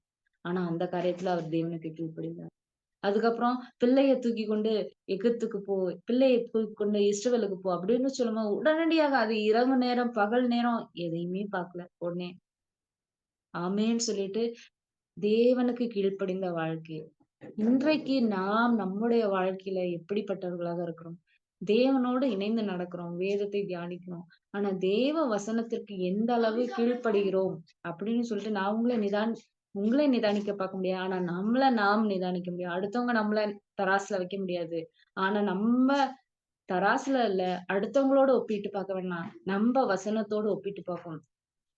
ஆனா அந்த காரியத்துல அவர் தேவனுக்கு கீழ்ப்படிந்தார். அதுக்கப்புறம் பிள்ளைய தூக்கிக் கொண்டு எகிப்துக்கு போ, பிள்ளைய தூக்கிக் கொண்டு இஸ்ரவேலுக்கு போ அப்படின்னு சொல்லும்போது, உடனடியாக அது இரவு நேரம், பகல் நேரம் எதையுமே பார்க்கல. உடனே ஆமென்னு சொல்லிட்டு தேவனுக்கு கீழ்ப்படிந்த வாழ்க்கை. இன்றைக்கு நாம் நம்முடைய வாழ்க்கையில எப்படிப்பட்டவர்களாக இருக்கிறோம்? தேவனோடு இணைந்து நடக்கிறோம். வேதத்தை தியானிக்கிறோம். ஆனா தேவ வசனத்திற்கு எந்த அளவு கீழ்ப்படுகிறோம் அப்படின்னு சொல்லிட்டு நான் உங்கள நிதானிக்க பார்க்க முடியாது. ஆனா நம்மள நாம் நிதானிக்க முடியும். அடுத்தவங்க நம்மள தராசுல வைக்க முடியாது. ஆனா நம்ம தராசுல இல்ல, அடுத்தவங்களோட ஒப்பிட்டு பார்க்க வேணாம். நம்ப வசனத்தோடு ஒப்பிட்டு பார்க்கணும்.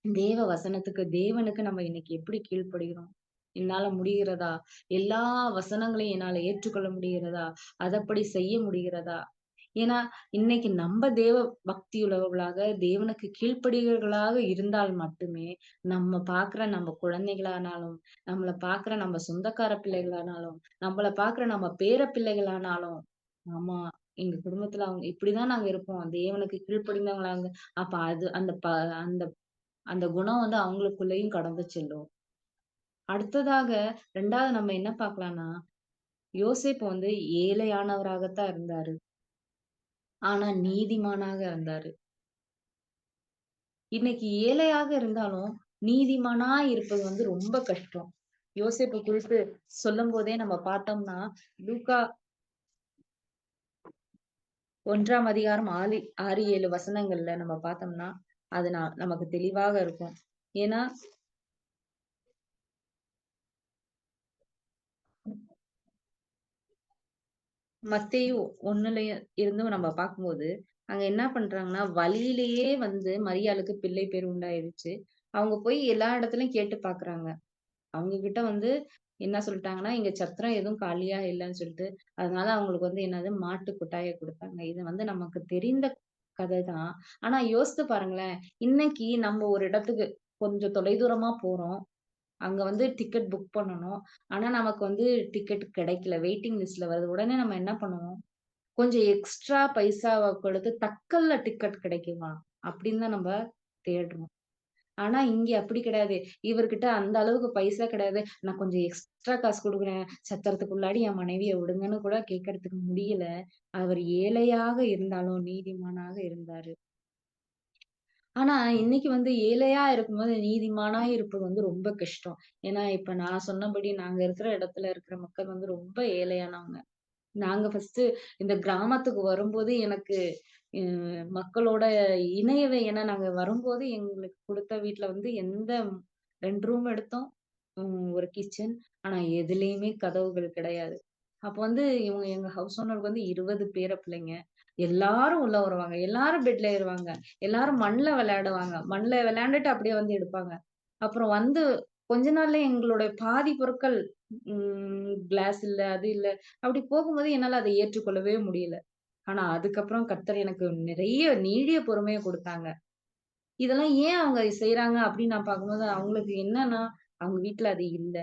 தேவ வசனத்துக்கு, தேவனுக்கு நம்ம இன்னைக்கு எப்படி கீழ்ப்படுகிறோம்? என்னால முடிகிறதா? எல்லா வசனங்களையும் என்னால ஏற்றுக்கொள்ள முடிகிறதா? அதப்படி செய்ய முடிகிறதா? ஏன்னா, இன்னைக்கு நம்ப தேவ பக்தியுள்ளவர்களாக, தேவனுக்கு கீழ்ப்படிகிறவர்களாக இருந்தால் மட்டுமே, நம்ம குழந்தைகளானாலும், நம்மள பார்க்கிற நம்ம சொந்தக்கார பிள்ளைகளானாலும், நம்மள பார்க்கிற நம்ம பேர பிள்ளைகளானாலும், ஆமா, எங்க குடும்பத்துல அவங்க இப்படிதான் நாங்க இருப்போம். தேவனுக்கு கீழ்ப்படிந்தவங்களாங்க. அப்ப அது அந்த அந்த குணம் வந்து அவங்களுக்குள்ளயும் கடந்து செல்லும். அடுத்ததாக 2வது நம்ம என்ன பார்க்கலாம்னா, யோசேப்பு வந்து ஏழையானவராகத்தான் இருந்தாரு. ஆனா நீதிமானாக இருந்தாரு. இன்னைக்கு ஏழையாக இருந்தாலும், நீதிமானா இருப்பது வந்து ரொம்ப கஷ்டம். யோசேப்பு குறித்து சொல்லும்போதே நம்ம பார்த்தோம்னா, லூக்கா 1ஆம் அதிகாரம் 6, 7 வசனங்கள்ல நம்ம பார்த்தோம்னா, அது நமக்கு தெளிவாக இருக்கும். ஏன்னா, மத்தேயு 1லயும் இருந்தும் நம்ம பார்க்கும்போது, அங்க என்ன பண்றாங்கன்னா, வழியிலேயே வந்து மரியாளுக்கு பிள்ளை பேர் உண்டாயிருச்சு. அவங்க போய் எல்லா இடத்துலயும் கேட்டு பார்க்குறாங்க. அவங்க கிட்ட வந்து என்ன சொல்ட்டாங்கன்னா, "இங்க சத்திரம் எதுவும் காலியா இல்லன்னு" சொல்லிட்டு, அதனால அவங்களுக்கு வந்து என்னது மாட்டு கொட்டாய குடுத்தாங்க. இது வந்து நமக்கு தெரிந்த கதை தான். ஆனா யோசித்து பாருங்களேன், இன்னைக்கு நம்ம ஒரு இடத்துக்கு கொஞ்சம் தொலைதூரமா போறோம். அங்க வந்து டிக்கெட் புக் பண்ணணும். ஆனா நமக்கு வந்து டிக்கெட் கிடைக்கல. வெயிட்டிங் லிஸ்ட்ல வருது. உடனே நம்ம என்ன பண்ணுவோம்? கொஞ்சம் எக்ஸ்ட்ரா பைசாவ கொடுத்து தக்கல்ல டிக்கெட் கிடைக்குமா? அப்படின்னு தான் நம்ம தேடுறோம். ஆனா இங்க அப்படி கிடையாது. இவர்கிட்ட அந்த அளவுக்கு பைசா கிடையாது. நான் கொஞ்சம் எக்ஸ்ட்ரா காசு குடுக்குறேன். சத்திரத்துக்குள்ளாடி என் மனைவிய விடுங்கன்னு கூட கேட்கறதுக்கு முடியல. அவர் ஏழையாக இருந்தாலும் நீதிமானாக இருந்தாரு. ஆனா, இன்னைக்கு வந்து ஏழையா இருக்கும்போது நீதிமானா இருப்பது வந்து ரொம்ப கஷ்டம். ஏன்னா, இப்ப நான் சொன்னபடி நாங்க இருக்கிற இடத்துல இருக்கிற மக்கள் வந்து ரொம்ப ஏழையானவங்க. நாங்க ஃபர்ஸ்ட்டு இந்த கிராமத்துக்கு வரும்போது எனக்கு அ மக்களோட இணையவே ஏன்னா நாங்க வரும்போது எங்களுக்கு குடுத்த வீட்ல வந்து எந்த 2 ரூம் எடுத்தோம். ஒரு கிச்சன். ஆனா எதுலயுமே கதவுகள் கிடையாது. அப்ப வந்து எங்க ஹவுஸ் ஓனருக்கு வந்து 20 பேர பிள்ளைங்க. எல்லாரும் உள்ள வருவாங்க. எல்லாரும் பெட்ல ஏறுவாங்க. எல்லாரும் மண்ல விளையாடுவாங்க. மண்ல விளையாண்டுட்டு அப்படியே வந்து எடுப்பாங்க. அப்புறம் வந்து கொஞ்ச நாள்ல எங்களுடைய பாதி பொருட்கள் கிளாஸ் இல்ல, அது இல்ல. அப்படி போகும்போது என்னால அத ஏற்றுக்கொள்ளவே முடியல. ஆனா அதுக்கப்புறம் கர்த்தர் எனக்கு நிறைய நீடிய பொறுமைய குடுத்தாங்க. இதெல்லாம் ஏன் அவங்க செய்றாங்க அப்படின்னு நான் பார்க்கும்போது, அவங்களுக்கு என்னன்னா, அவங்க வீட்ல அது இல்ல.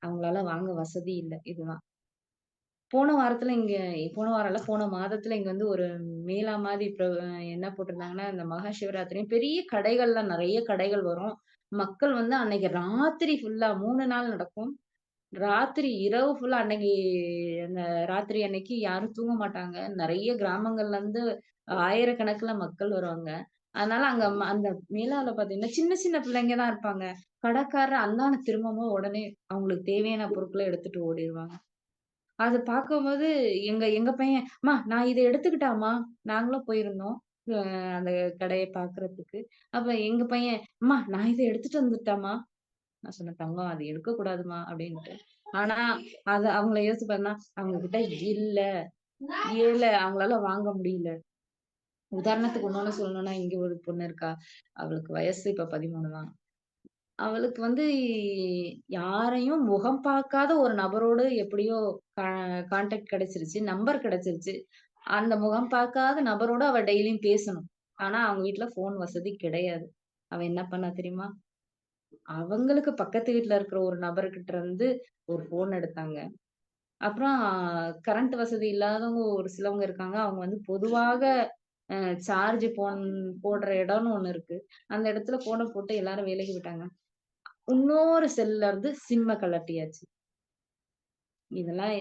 அவங்களால வாங்க வசதி இல்ல. இதுதான். போன வாரத்துல இங்க போன வாரம் இல்ல, போன மாதத்துல இங்க வந்து ஒரு மேளா மாதிரி என்ன போட்டிருந்தாங்கன்னா, இந்த மகா சிவராத்திரி பெரிய கடைகள்லாம் நெறைய கடைகள் வரும். மக்கள் வந்து அன்னைக்கு ராத்திரி ஃபுல்லா 3 நாள் நடக்கும். ராத்திரி இரவு ஃபுல்லா அன்னைக்கு அந்த ராத்திரி அன்னைக்கு யாரும் தூங்க மாட்டாங்க. நெறைய கிராமங்கள்ல இருந்து ஆயிரக்கணக்குல மக்கள் வருவாங்க. அதனால அங்க அந்த மேளால பார்த்தீங்கன்னா, சின்ன சின்ன பிள்ளைங்க தான் இருப்பாங்க. கடைக்காரர் அந்தான திரும்பும்போது உடனே அவங்களுக்கு தேவையான பொருட்கள எடுத்துட்டு ஓடிருவாங்க. அத பார்க்கும்போது எங்க எங்க பையன், "அம்மா நான் இத எடுத்துக்கிட்டாம்மா?" நாங்களும் போயிருந்தோம். அந்த கடைய பார்க்கறதுக்கு. அப்ப எங்க பையன், "அம்மா நான் இத எடுத்துட்டு வந்துட்டேன்ம்மா." நான் சொன்னேன், "தங்கம் அது எடுக்கக்கூடாதும்மா" அப்படின்ட்டு. ஆனா, அத அவங்கள யோசிச்சு பாருன்னா, அவங்க கிட்ட இல்ல, அவங்களால வாங்க முடியல. உதாரணத்துக்கு இன்னொன்னு சொல்லணும்னா, இங்க ஒரு பொண்ணு இருக்கா. அவளுக்கு வயசு இப்ப 13 தான். அவளுக்கு வந்து யாரையும் முகம் பார்க்காத ஒரு நபரோடு எப்படியோ கா கான்டாக்ட் கிடைச்சிருச்சு. நம்பர் கிடைச்சிருச்சு. அந்த முகம் பார்க்காத நபரோட அவ டெய்லியும் பேசணும். ஆனா, அவங்க வீட்ல ஃபோன் வசதி கிடையாது. அவ என்ன பண்ணா தெரியுமா? அவங்களுக்கு பக்கத்து வீட்ல இருக்கிற ஒரு நபர்கிட்ட இருந்து ஒரு ஃபோன் எடுத்தாங்க. அப்புறம் கரண்ட் வசதி இல்லாதவங்க ஒரு சிலவங்க இருக்காங்க. அவங்க வந்து பொதுவாக அ சார்ஜ் போடுற இடம்னு ஒண்ணு இருக்கு. அந்த இடத்துல ஃபோன போட்டு எல்லாரும் வேலைக்கு போயிட்டாங்க. இன்னொரு செல்ல இருந்து சிம்ம கழட்டியாச்சு. இதெல்லாம்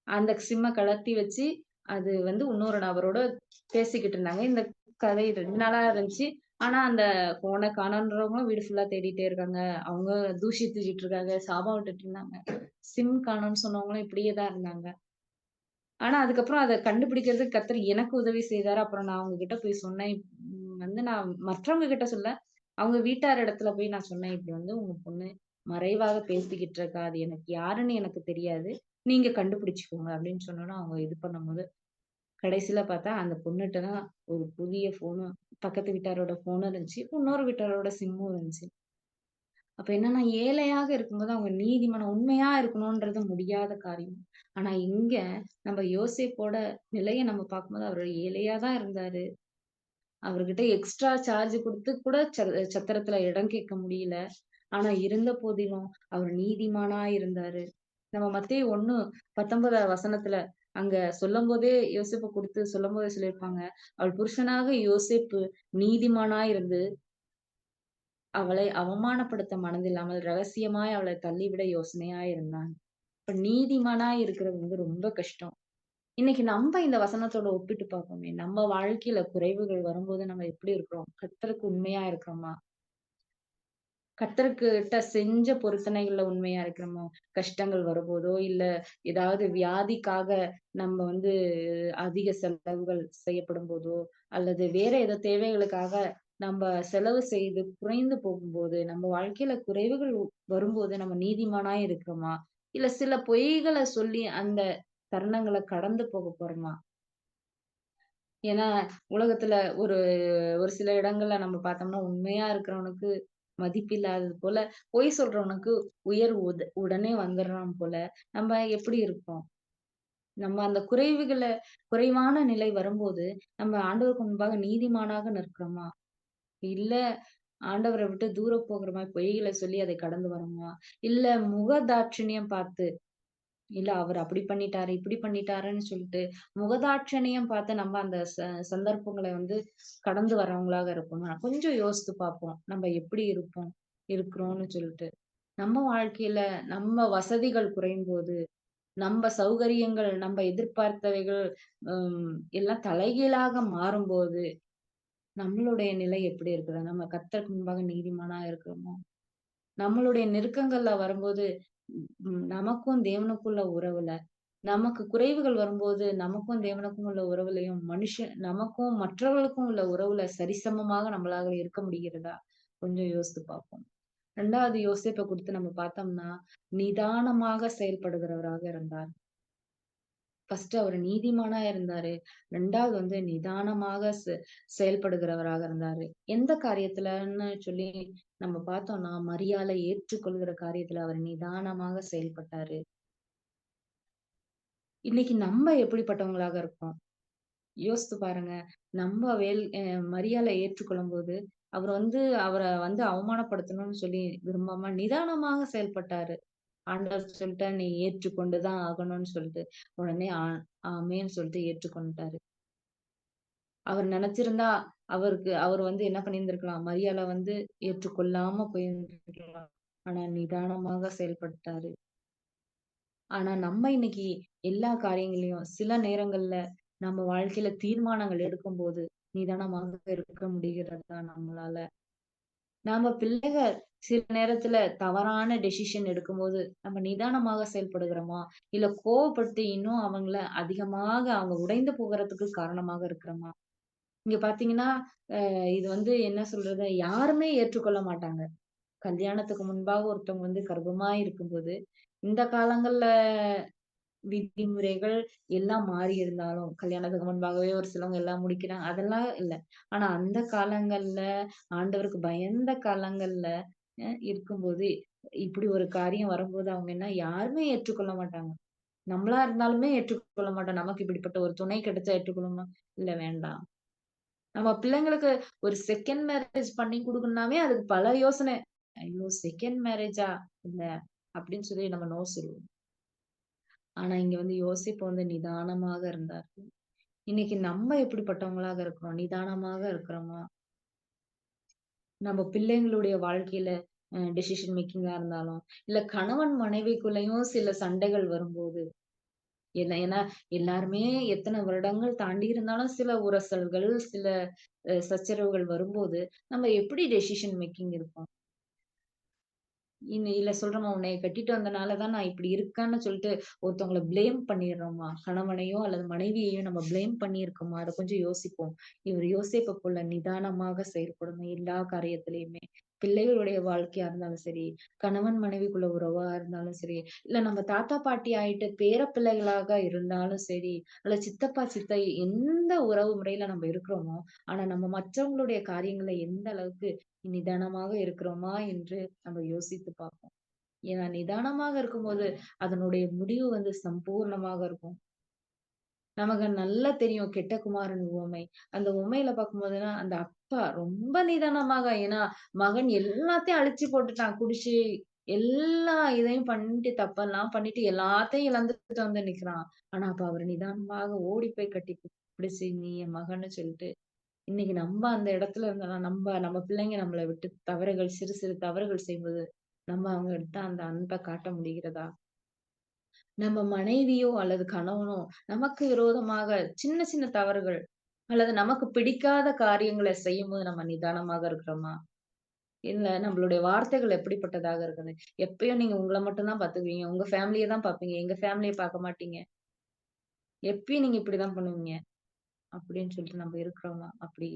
அந்த சிம்ம கழட்டி வச்சு, அது வந்து இன்னொரு நபரோட பேசிக்கிட்டு இருந்தாங்க. இந்த கதை 2 நாளா இருந்துச்சு. ஆனா, அந்த ஃபோன காணோன்றவங்களும் வீடு ஃபுல்லா தேடிட்டே இருக்காங்க. அவங்க தூசி தூசிட்டு இருக்காங்க. சாபம் விட்டுட்டு இருந்தாங்க. சிம் காணோம்னு சொன்னவங்களும் இப்படியே தான் இருந்தாங்க. ஆனா, அதுக்கப்புறம் அத கண்டுபிடிக்கிறதுக்கு கர்த்தர் எனக்கு உதவி செய்தாரு. அப்புறம் நான் அவங்க கிட்ட போய் சொன்னேன். வந்து நான் மற்றவங்க கிட்ட சொல்லல. அவங்க வீட்டார் இடத்துல போய் நான் சொன்னேன். "இப்படி வந்து உங்க பொண்ணு மறைவாக பேசிக்கிட்டு இருக்கா. அது எனக்கு யாருன்னு எனக்கு தெரியாது. நீங்க கண்டுபிடிச்சுக்கோங்க." அப்படின்னு சொன்னோனே, அவங்க இது பண்ணும்போது, கடைசில பார்த்தா அந்த பொண்ணுட்ட தான் ஒரு புதிய ஃபோனும், பக்கத்து வீட்டாரோட ஃபோனும் இருந்துச்சு. இன்னொரு வீட்டாரோட சிம்மும் இருந்துச்சு. அப்ப என்னன்னா, ஏழையாக இருக்கும்போது அவங்க நீதிமான் உண்மையா இருக்கணும்ன்றது முடியாத காரியம். ஆனா இங்க நம்ம யோசேப்போட நிலைய நம்ம பார்க்கும்போது, அவரு ஏழையா தான் இருந்தாரு. அவர்கிட்ட எக்ஸ்ட்ரா சார்ஜ் குடுத்து கூட சத்திரத்துல இடம் கேட்க முடியல. ஆனா இருந்த போதிலும் அவர் நீதிமானா இருந்தாரு. நம்ம மத்தேயு 1:19 வசனத்துல அங்க சொல்லும்போதே யோசேப்ப குறித்து சொல்லும்போதே சொல்லியிருப்பாங்க. அவள் புருஷனாக யோசேப்பு நீதிமானாய் இருந்து அவளை அவமானப்படுத்த மனதில்லாமல் ரகசியமாய் அவளை தள்ளிவிட யோசனையாய் இருந்தான். இப்ப நீதிமானாய் இருக்கிறது வந்து ரொம்ப கஷ்டம். இன்னைக்கு நம்ம இந்த வசனத்தோட ஒப்பிட்டு பார்ப்போமே! நம்ம வாழ்க்கையில குறைவுகள் வரும்போது நம்ம எப்படி இருக்கிறோம்? கர்த்தருக்கு உண்மையா இருக்கிறோமா? கர்த்தர்கிட்ட செஞ்ச பொருத்தனைகள்ல உண்மையா இருக்கிறோமா? கஷ்டங்கள் வரும்போதோ, இல்ல ஏதாவது வியாதிக்காக நம்ம வந்து அதிக செலவுகள் செய்யப்படும்போதோ, அல்லது வேற ஏதோ தேவைகளுக்காக நம்ப செலவு செய்து குறைந்து போகும்போது, நம்ம வாழ்க்கையில குறைவுகள் வரும்போது நம்ம நீதிமானாய் இருக்கிறோமா? இல்ல சில பொய்கள சொல்லி அந்த தருணங்கள கடந்து போக போறோமா? ஏன்னா, உலகத்துல ஒரு ஒரு சில இடங்கள்ல நம்ம பார்த்தோம்னா, உண்மையா இருக்கிறவனுக்கு மதிப்பில்லாதது போல, பொய் சொல்றவனுக்கு உயர்வு உடனே வந்துர்றான் போல. நம்ம எப்படி இருப்போம்? நம்ம அந்த குறைவான நிலை வரும்போது, நம்ம ஆண்டவருக்கு முன்பாக நீதிமானாக நிற்கிறோமா? இல்ல ஆண்டவர விட்டு தூர போகிற மாரி பொய்கள சொல்லி அதை கடந்து வரோமா? இல்ல முகதாட்சிணியம் பார்த்து, இல்ல அவரு அப்படி பண்ணிட்டாரு, இப்படி பண்ணிட்டாருன்னு சொல்லிட்டு, முகதாட்சணியம் பார்த்து நம்ம அந்த சந்தர்ப்பங்கள வந்து கடந்து வர்றவங்களாக இருப்போமா? கொஞ்சம் யோசித்து பார்ப்போம். நம்ம எப்படி இருப்போம்? இருக்கிறோம்னு சொல்லிட்டு. நம்ம வாழ்க்கையில நம்ம வசதிகள் குறையும்போது, நம்ம சௌகரியங்கள், நம்ம எதிர்பார்த்தவைகள் எல்லாம் தலைகீழாக மாறும்போது, நம்மளுடைய நிலை எப்படி இருக்குது? நம்ம கர்த்தருக்கு முன்பாக நீதிமானா இருக்கிறோமா? நம்மளுடைய நெருக்கங்கள்ல வரும்போது, நமக்கும் தேவனுக்குள்ள உறவுல, நமக்கு குறைவுகள் வரும்போது, நமக்கும் தேவனுக்கும் உள்ள உறவுலயும், நமக்கும் மற்றவர்களுக்கும் உள்ள உறவுல சரிசமமாக நம்மளால இருக்க முடிகிறதா? கொஞ்சம் யோசித்து பார்ப்போம். 2வது யோசேப்ப குறித்து நம்ம பார்த்தோம்னா, நிதானமாக செயல்படுகிறவராக இருந்தார். ஃபர்ஸ்ட்டு அவரு நீதிமானா இருந்தாரு. 2வது வந்து நிதானமாக செயல்படுகிறவராக இருந்தாரு. எந்த காரியத்துலன்னு சொல்லி நம்ம பார்த்தோம்னா, மரியாளை ஏற்றுக்கொள்கிற காரியத்துல அவர் நிதானமாக செயல்பட்டாரு. இன்னைக்கு நம்ம எப்படிப்பட்டவங்களாக இருக்கோம்? யோசித்து பாருங்க. நம்ம மரியாள ஏற்றுக்கொள்ளும்போது, அவர வந்து அவமானப்படுத்தணும்னு சொல்லி விரும்பாம நிதானமாக செயல்பட்டாரு. ஆண்டவர் சொல்லிட்டாரு, "நீ ஏற்றுக்கொண்டு தான் ஆகணும்னு" சொல்லிட்டு, உடனே ஆமென்னு சொல்லிட்டு ஏற்றுக்கொண்டுட்டாரு. அவர் நெனச்சிருந்தா, அவர் வந்து என்ன பண்ணியிருந்திருக்கலாம், மரியாள வந்து ஏற்றுக்கொள்ளாம போயிருந்திருக்கலாம். ஆனா நிதானமாக செயல்பட்டாரு. ஆனா நம்ம இன்னைக்கு எல்லா காரியங்களையும் சில நேரங்கள்ல நம்ம வாழ்க்கையில தீர்மானங்கள் எடுக்கும்போது, நிதானமாக இருக்க முடிகிறதா நம்மளால? நாம பிள்ளைகள் சில நேரத்துல தவறான டெசிஷன் எடுக்கும்போது, நம்ம நிதானமாக செயல்படுகிறோமா? இல்ல கோவப்பட்டு இன்னும் அவங்கள அதிகமாக அவங்க உடைந்து போகறதுக்கு காரணமாக இருக்கிறோமா? இங்க பார்த்தீங்கன்னா, இது வந்து என்ன சொல்றது? யாருமே ஏற்றுக்கொள்ள மாட்டாங்க. கல்யாணத்துக்கு முன்பாக ஒருத்தவங்க வந்து கர்ப்பமா இருக்கும்போது, இந்த காலங்கள்ல விதிமுறைகள் எல்லாம் மாறி இருந்தாலும், கல்யாணத்துக்கு முன்பாகவே ஒரு சிலவங்க எல்லாம் முடிக்கிறாங்க. அதெல்லாம் இல்ல. ஆனா அந்த காலங்கள்ல, ஆண்டவருக்கு பயந்த காலங்கள்ல இருக்கும்போது, இப்படி ஒரு காரியம் வரும்போது அவங்க என்ன யாருமே ஏற்றுக்கொள்ள மாட்டாங்க. நம்மளா இருந்தாலுமே ஏற்றுக்கொள்ள மாட்டோம். நமக்கு இப்படிப்பட்ட ஒரு துணை கிடைச்சா ஏற்றுக்கொள்ளுமா? இல்ல வேண்டாம். நம்ம பிள்ளைங்களுக்கு ஒரு செகண்ட் மேரேஜ் பண்ணி குடுக்கணும்னாவே அதுக்கு பல யோசனை. ஐயோ! செகண்ட் மேரேஜா? இல்ல அப்படின்னு சொல்லி நம்ம நோ சொல்லுவோம். ஆனா இங்க வந்து யோசேப்பு வந்து நிதானமாக இருந்தார். இன்னைக்கு நம்ம எப்படிப்பட்டவங்களாக இருக்கிறோம்? நிதானமாக இருக்கிறோமா? நம்ம பிள்ளைங்களுடைய வாழ்க்கையில டெசிஷன் மேக்கிங்கா இருந்தாலும், இல்ல கணவன் மனைவிக்குள்ளேயும் சில சண்டைகள் வரும்போது, ஏன்னா எல்லாருமே எத்தன வருடங்கள் தாண்டி இருந்தாலும் சில உரசல்கள், சில சச்சரவுகள் வரும்போது, நம்ம எப்படி டெசிஷன் மேக்கிங் இருக்கும்? இல்ல சொல்றோமா, "உன்னைய கட்டிட்டு வந்தனால தான் நான் இப்படி இருக்கேன்னு" சொல்லிட்டு ஒருத்தவங்கள ப்ளேம் பண்ணிர்றோமா? கணவனையோ அல்லது மனைவியையோ நம்ம ப்ளேம் பண்ணியிருக்கோமா? அத கொஞ்சம் யோசிப்போம். இவர் யோசேப்ப போல நிதானமாக செயல்படணும் எல்லா காரியத்திலயுமே. பிள்ளைகளுடைய வாழ்க்கையா இருந்தாலும் சரி, கணவன் மனைவிக்குள்ள உறவா இருந்தாலும் சரி, இல்ல நம்ம தாத்தா பாட்டி ஆயிட்டு பேர பிள்ளைகளாக இருந்தாலும் சரி, அல்ல சித்தப்பா, சித்தை எந்த உறவு முறையில நம்ம இருக்கிறோமோ, ஆனா நம்ம மற்றவங்களுடைய காரியங்கள்ல எந்த அளவுக்கு நிதானமாக இருக்கிறோமா என்று நம்ம யோசித்து பார்ப்போம். ஏன்னா நிதானமாக இருக்கும்போது, அதனுடைய முடிவு வந்து சம்பூர்ணமாக இருக்கும். நமக்கு நல்லா தெரியும் கெட்ட குமாரன் உவமை. அந்த உவமையில பார்க்கும்போதுனா, அந்த அப்பா ரொம்ப நிதானமாக ஏன்னா, மகன் எல்லாத்தையும் அழிச்சு போட்டுட்டான். குடிச்சு எல்லா இதையும் பண்ணிட்டு, தப்பெல்லாம் பண்ணிட்டு, எல்லாத்தையும் இழந்துட்டு வந்து நிக்கிறான். ஆனா, அப்ப அவரு நிதானமாக ஓடி போய் கட்டி பிடிச்சு, "நீ என் மகன்னு" சொல்லிட்டு இன்னைக்கு நம்ம அந்த இடத்துல இருந்தோம்னா, நம்ம பிள்ளைங்க நம்மள விட்டு சிறு சிறு தவறுகள் செய்யும்போது, நம்ம அவங்ககிட்ட அந்த அன்ப காட்ட முடிகிறதா? நம்ம மனைவியோ அல்லது கணவனோ நமக்கு விரோதமாக சின்ன சின்ன தவறுகள் அல்லது நமக்கு பிடிக்காத காரியங்கள செய்யும்போது நம்ம நிதானமாக இருக்கிறோமா? இல்ல நம்மளுடைய வார்த்தைகள் எப்படிப்பட்டதாக இருக்குது? எப்பயும் நீங்க உங்கள மட்டும் தான் பார்த்துக்குவீங்க. உங்க ஃபேமிலிய தான் பார்ப்பீங்க. எங்க ஃபேமிலிய பார்க்க மாட்டீங்க. எப்பயும் நீங்க இப்படிதான் பண்ணுவீங்க. அப்படின்னு சொல்லிட்டு நம்ம இருக்கிறோமா? அப்படி